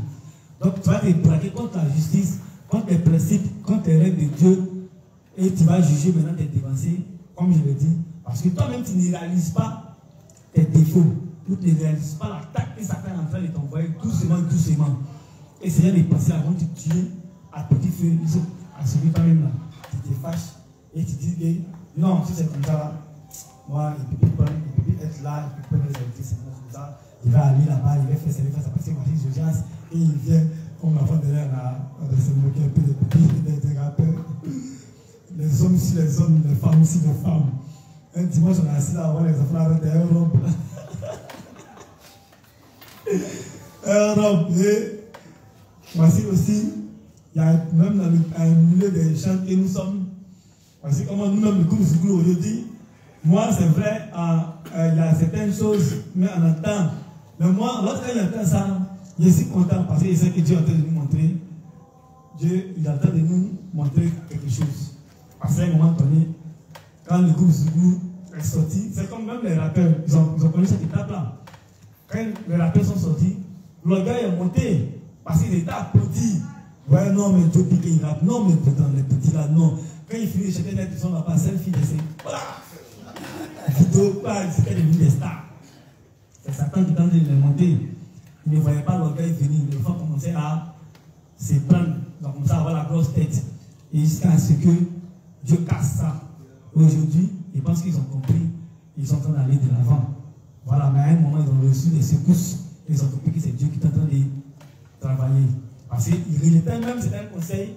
Speaker 1: Donc tu vas te braquer contre la justice, contre les principes, contre les règles de Dieu, et tu vas juger maintenant tes dévancés, comme je l'ai dit, parce que toi-même tu ne réalises pas tes défauts, tu ne réalises pas l'attaque que Satan est en train de t'envoyer doucement. Et c'est les pensées avant de te tuer à petit feu, à celui toi-même là, tu te fâches et tu dis que non, si c'est comme ça là, moi il peut plus être là, il peut plus être c'est comme ça, il va aller là-bas, il va faire ça parce que moi je jase et il vient. Comme la fois derrière, on va se moquer un peu des petits, des rappeurs. Les hommes aussi, les hommes, les femmes aussi, les femmes. Un dimanche, on est assis là, on voit les enfants avec des robes. Un robe. Et voici aussi, il y a même dans un milieu des chants que nous sommes. Voici comment nous-mêmes, le groupe Zouglou aujourd'hui. Moi, c'est vrai, il y a certaines choses, mais on entend. Mais moi, lorsqu'il entend ça, je suis content parce que je sais que Dieu est en train de nous montrer. Dieu est en train de nous montrer quelque chose. Parce qu'à un moment donné, quand le groupe Zougou est sorti, c'est comme même les rappeurs, ils ont connu cette étape-là. Quand les rappeurs sont sortis, l'orgueil est monté parce qu'ils étaient applaudis. Ouais, non, mais Dieu pique, il rappe. Non, mais pourtant, les petits là, non. Quand ils finissent, chacun d'être, ils sont là-bas, selfie, voilà. vidéo, c'était devenu des stars. C'est Satan qui tentait de les monter. Il ne voyait pas l'orgueil venir. Les enfants commençaient à se prendre, ils ont commencé à avoir la grosse tête. Et jusqu'à ce que Dieu casse ça. Aujourd'hui, ils pensent qu'ils ont compris. Ils sont en train d'aller de l'avant. Voilà, mais à un moment, ils ont reçu des secousses. Et ils ont compris que c'est Dieu qui est en train de travailler. Parce qu'il répétait même certains conseils.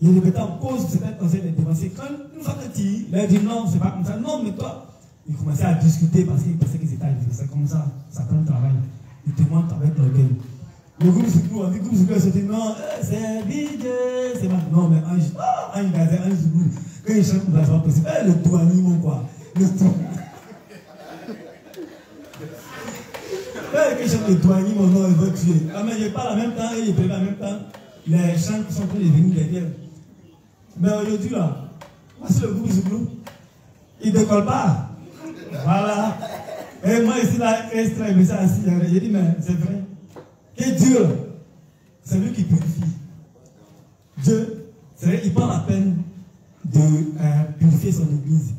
Speaker 1: Il répétait en cause certains conseils des dévancés. Quand une fois que tu leur dit non, c'est pas comme ça. Non, mais toi, ils commençaient à discuter parce qu'ils pensaient qu'ils étaient arrivés. C'est comme ça, Satan travaille. Il te montre avec l'orgueil. Le groupe Zouglou, on dit groupe Zouglou, se dit non, c'est vide, c'est pas. Non, mais Ange Gazet, Ange Zouglou, quand il chante, on va possible. Le douanier, mon quoi. Le tout. Quand il chante le douanier, mon nom, il va tuer. Ah, mais je parle en même temps et il peut en même temps. Les chants qui sont en train de venir derrière. Mais aujourd'hui, là, voici le groupe Zouglou. Il ne décolle pas. Voilà. Et moi, ici, là, extrait, mais ça, assis. J'ai dit, mais c'est vrai. Que Dieu, c'est lui qui purifie. Dieu, c'est vrai, il prend la peine de purifier son église.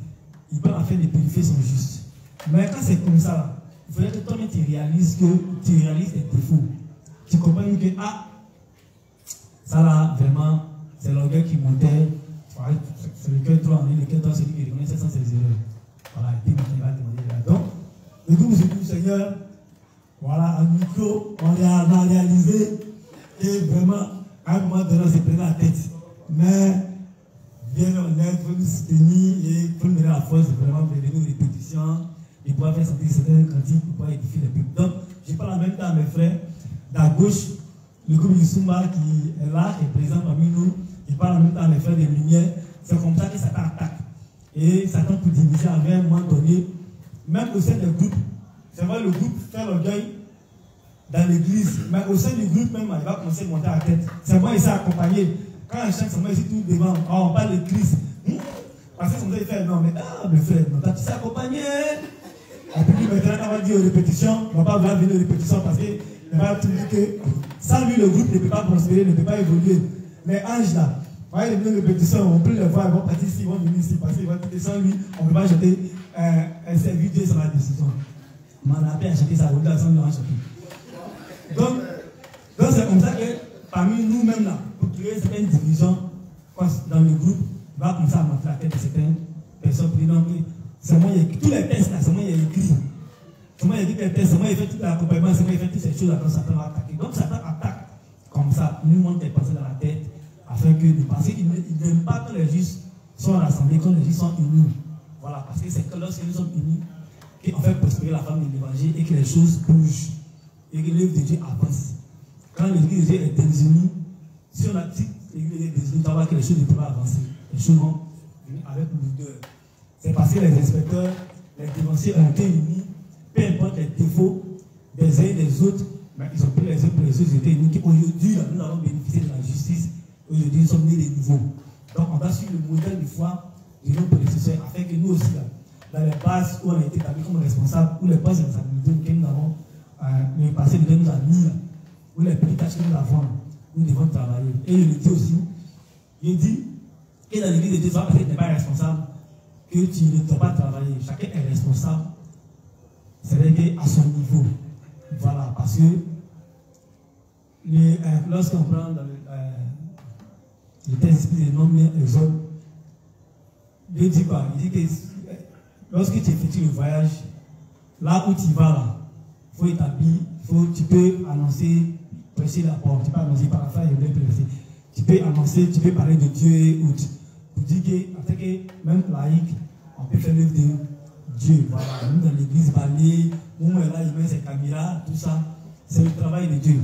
Speaker 1: Il prend la peine de purifier son juste. Mais quand c'est comme ça, là, il faudrait que toi-même tu réalises tes défauts. Tu comprends que, ça là, vraiment, c'est l'orgueil qui montait. C'est le cœur toi, le cœur toi, celui qui reconnaît ça sans ses erreurs. Voilà, et puis il va demander là. Donc, le groupe du Seigneur, voilà, un micro, on a réalisé et vraiment, à un moment donné, on s'est pris la tête. Mais, bien honnête, il faut nous soutenir et il faut nous donner la force de vraiment venir aux répétitions et pouvoir faire sentir certaines cantiques pour pouvoir édifier le peuple. Donc, je parle en même temps à mes frères, d'à gauche, le groupe Yusumba qui est là, qui est présent parmi nous, il parle en même temps à mes frères des Lumières. C'est comme ça que Satan attaque. Et Satan peut diviser à un moment donné, même au sein des groupes. C'est vrai, le groupe fait l'orgueil dans l'église, mais au sein du groupe même, il va commencer à monter à la tête. C'est moi, il s'est accompagné. Quand on chante, c'est moi ici tout devant. On parle de Christ. Parce que c'est comme ça, il fait non, mais mes frères, non, tu sais accompagné. Et puis maintenant, quand on va dire aux répétitions, on ne va pas vouloir venir aux répétitions parce qu'il va tout dire que sans lui, le groupe ne peut pas prospérer, ne peut pas évoluer. Les anges là, quand ils viennent aux répétitions, on peut les voir, ils vont partir ici, ils vont venir ici, parce qu'ils vont quitter sans lui, on ne peut pas jeter un serviteur sur la décision. Mais on a appelé à jeter sa route, sans lui en jeter. Donc c'est comme ça que parmi nous-mêmes là, pour créer certaines divisions dans le groupe, il va commencer à monter la tête de certaines personnes pour dire non, c'est moi, tous les tests là, c'est moi qui ai écrit. C'est moi qui ai écrit les tests, c'est moi qui ai fait tout l'accompagnement, c'est moi qui ai fait toutes ces choses là, quand Satan va attaquer. Donc Satan attaque comme ça, nous monte des pensées dans la tête, afin que nous pensions qu'il n'aime pas quand les justes sont rassemblés, quand les justes sont unis. Voilà, parce que c'est que lorsque nous sommes unis, qu'on fait prospérer la femme de l'évangile et que les choses bougent, et que l'œuvre de Dieu avance. Quand l'église de Dieu est désunie, si on a dit l'église est désunie, on va voir que les choses ne peuvent pas avancer. Les choses vont venir avec l'odeur. C'est parce que les inspecteurs, les dévanciers ont été unis, peu importe les défauts des uns et des autres, mais ils ont pris les uns pour les autres, ils étaient unis. Aujourd'hui, nous avons bénéficié de la justice. Aujourd'hui, nous sommes nés de nouveau. Donc, on va suivre le modèle de foi de nos prédécesseurs, afin que nous aussi, là, dans les bases où on a été établis comme responsables, où les bases de responsabilité que nous avons, le passé de Dieu nous a mis, où les petites tâches que nous avons, nous devons travailler. Et il le dit aussi, il dit que dans l'église de Dieu, parce que tu n'es pas responsable, que tu ne dois pas travailler. Chacun est responsable, c'est vrai qu'à son niveau. Voilà, parce que lorsqu'on prend dans le texte des noms les hommes, il dit quoi? Il dit que lorsque tu effectues le voyage, là où tu vas, là, il faut établir, tu peux annoncer, prêcher la parole, tu peux annoncer par la foi, tu peux annoncer, tu peux parler de Dieu et autres. Pour dire que, même laïque, on peut faire l'œuvre de Dieu. Voilà, nous dans l'église, balai, où là, il met ses caméras, tout ça, c'est le travail de Dieu.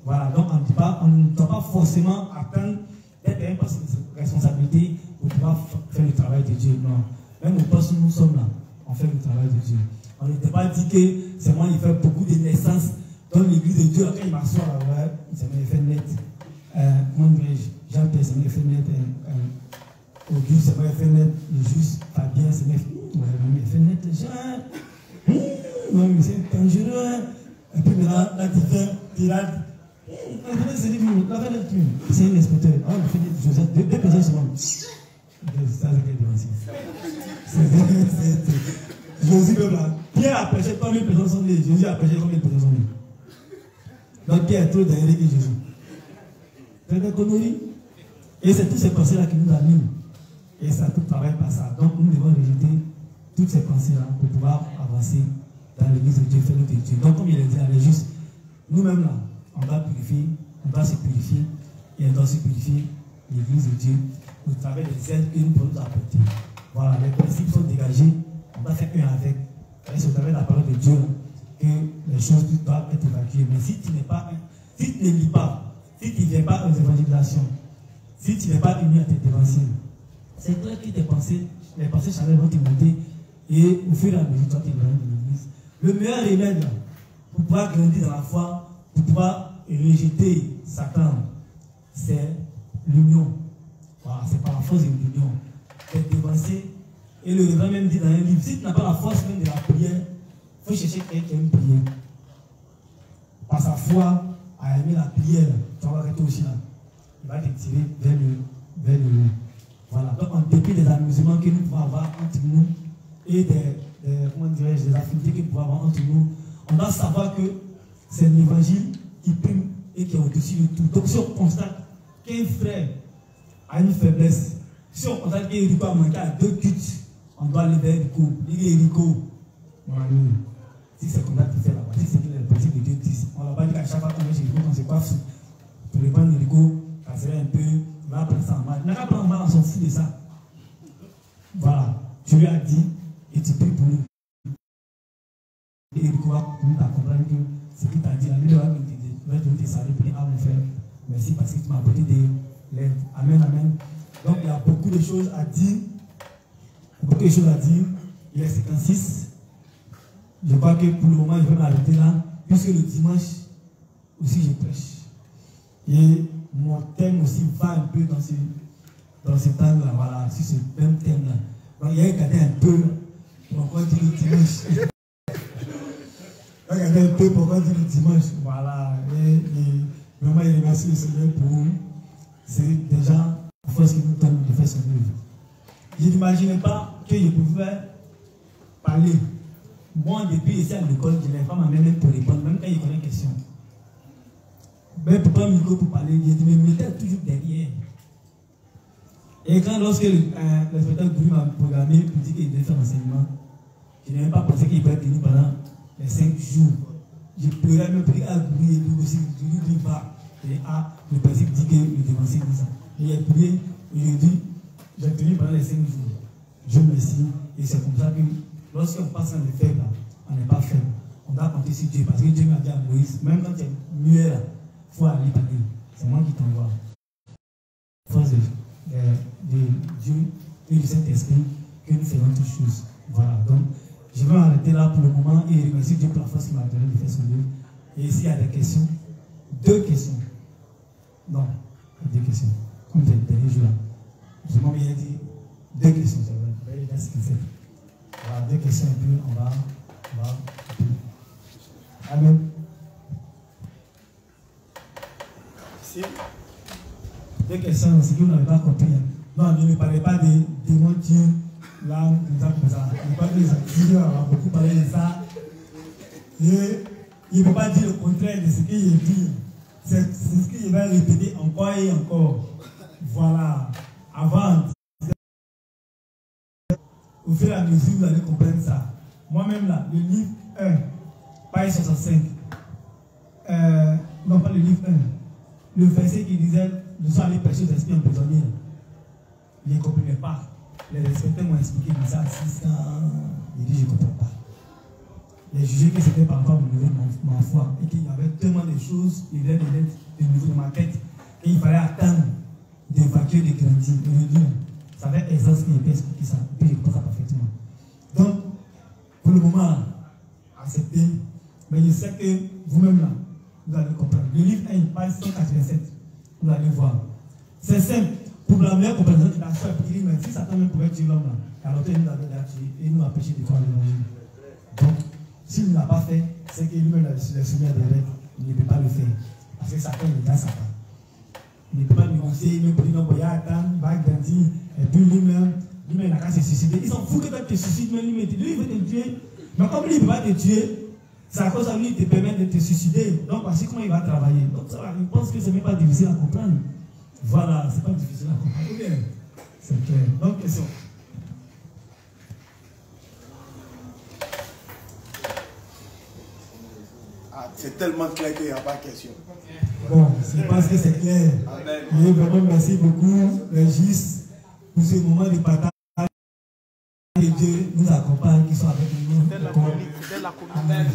Speaker 1: Voilà, donc on ne doit pas forcément attendre d'être un poste de responsabilité pour pouvoir faire le travail de Dieu. Non, même au poste où nous sommes là, on fait le travail de Dieu. On ne peut pas dire que c'est moi qui fais beaucoup de naissances dans l'église de Dieu. Quand il m'assoit là, ouais, c'est moi qui fais net. Comment dirais-je, Jean-Pierre, c'est moi qui fais net. Auguste, c'est moi qui fais net. Le juste, Fabien, c'est moi qui fais net. Jean, non, mais c'est dangereux. Et puis maintenant, là, tu fais pirate. C'est un inspecteur. On fait des choses. Deux personnes seulement. Ça, c'est quel dévancier. Jésus même là. Pierre a prêché combien de personnes sont nées. Jésus a prêché combien de personnes sont nées. Donc Pierre est trop derrière que Jésus. C'est des conneries. Et c'est toutes ces pensées-là qui nous animent. Et ça tout travaille par ça. Donc nous devons rejeter toutes ces pensées-là pour pouvoir avancer dans l'église de Dieu, faire notre Dieu. Donc comme il a dit à juste, nous-mêmes là, on doit purifier, on doit se purifier, et on doit se purifier l'église de Dieu au travers des aides que nous pouvons nous apporter. Voilà, les principes sont dégagés, on doit faire un avec. C'est au travers de la parole de Dieu que les choses doivent être évacuées. Mais si tu n'es pas, si tu ne lis pas, si tu ne viens pas aux évangélisations, si tu n'es pas venu à tes dévanciers, c'est clair que tes pensées, les pensées charnelles vont te monter et au fur et à mesure, tu vas te grandir de l'église. Le meilleur remède pour pouvoir grandir dans la foi, pour pouvoir rejeter Satan, c'est l'union. Voilà, c'est par la force de l'union. C'est dévancer. Et le révérend même dit dans un livre, si tu n'as pas la force même de la prière, il faut chercher quelqu'un qui aime prier. Par sa foi, à aimer la prière, tu vas arrêter aussi là. Il va te tirer vers le haut. Voilà. Donc, en dépit des amusements que nous pouvons avoir entre nous et des affinités que nous pouvons avoir entre nous, on doit savoir que c'est l'évangile qui prime et qui est au-dessus de tout. Donc, si on constate qu'un frère a une faiblesse, si on constate qu'Érico a manqué à 2 cuts, on doit aller vers Érico. Érico, si c'est comme ça qu'il fait là-bas, si c'est le principe de Dieu disent, on ne va pas dire qu'à chaque fois qu'on est chez Érico, on se coiffe pour répandre Érico, ça serait un peu, il va prendre ça en mal. Il n'a qu'à prendre en mal, on s'en fout de ça. Voilà, tu lui as dit et tu pries pour lui. Et Érico va comprendre que ce qu'il t'a dit, la Bible va te saluer pour dire, ah mon frère, merci parce que tu m'as apporté de l'aide. Amen, amen. Donc il y a beaucoup de choses à dire. Beaucoup de choses à dire. Il est 56. Je crois que pour le moment, je vais m'arrêter là, puisque le dimanche aussi je prêche. Et mon thème aussi va un peu dans ce temps-là, voilà, sur ce même thème-là. Donc il y a regardé un peu pourquoi dire le dimanche. Regardez un peu pourquoi dire le dimanche. Voilà. Et vraiment, il remercie le Seigneur pour c'est déjà la force qui nous donne de faire son œuvre. Je n'imaginais pas que je pouvais parler. Moi, depuis ici à l'école, je n'ai pas ma main même pour répondre, même quand il connaît une question. Mais pour prendre le micro pour parler, je me mettais toujours derrière. Et quand lorsque l'inspecteur Gouri m'a programmé pour dire qu'il devait faire l'enseignement, je n'ai même pas pensé qu'il pouvait tenir pendant les 5 jours. Je pleurais même pour dire à Gouri et lui aussi, je lui dis pas. Et le principe dit que le dévancier dit ça. Et j'ai prié, aujourd'hui, j'ai tenu pendant les 5 jours. Je me remercie. Et c'est comme ça que lorsqu'on passe dans le faible, on n'est pas faible. On doit compter sur Dieu. Parce que Dieu m'a dit à Moïse, même quand tu es muet là, il faut aller parler. C'est moi qui t'envoie. Force de Dieu et du Saint-Esprit que nous faisons toutes choses. Voilà. Donc, je vais m'arrêter là pour le moment et remercier Dieu pour la force qu'il m'a donné de faire son œuvre. Et s'il y a des questions, 2 questions. Non, 2 questions. Comme le dernier jour là. Je m'en viens dit 2 questions. C'est vrai. Voilà, 2 questions et puis on va. Amen. Si 2 questions, c'est que vous n'avez pas compris. Non, je ne parlais pas des démons là, comme ça. Je ne parle pas des actifs, on va beaucoup parler de ça. Et il ne peut pas dire le contraire de ce qu'il dit. C'est ce qu'il va répéter encore et encore. Voilà. Avant, au fur et à mesure, vous allez comprendre ça. Moi-même, là, le livre 1, page 65. Non, pas le livre 1. Le verset qui disait, nous sommes allés prêcher aux esprits emprisonnés. Je ne comprenais pas. Les inspecteurs m'ont expliqué, mais ça, 6 ans. J'ai dit, je ne comprends pas. J'ai jugé que c'était par rapport à ma foi et qu'il y avait tellement de choses, il y avait des niveaux de ma tête, et il fallait attendre d'évacuer, de grandir. Ça avait essence qui était expliqué ça, et puis je comprends ça parfaitement. Donc, pour le moment, acceptez, mais je sais que vous-même là, vous allez comprendre. Le livre 1, page 187, vous allez voir. C'est simple. Pour la meilleure compréhension de la foi, il dit, mais si Satan même pouvait tuer l'homme là, alors il nous avait déjà tué et il nous a péché de croire l'évangile. Donc, s'il ne l'a pas fait, c'est que lui-même les souvenirs des règles, il ne peut pas le faire. Parce que Satan est dans Satan. Il ne peut pas lui conseiller, même pour dire non, il va attendre, il va grandir, et puis lui-même mais il n'a qu'à se suicider. Il s'en fout que tu te suicides, mais lui, il veut te tuer. Mais comme lui, il ne peut pas te tuer, c'est à cause de lui qui te permet de te suicider. Donc, voici comment il va travailler. Donc, ça va, je pense que ce n'est même pas difficile à comprendre. Voilà, c'est pas difficile à comprendre. Bien. C'est clair. Donc, question.
Speaker 6: Ah, c'est tellement clair qu'il n'y a pas de question.
Speaker 1: Bon, je pense que c'est clair.
Speaker 6: Amen.
Speaker 1: Et vraiment, merci beaucoup, Régis, pour ce moment de partage. Que Dieu nous accompagne, qui soit avec nous.
Speaker 6: C'était la communauté.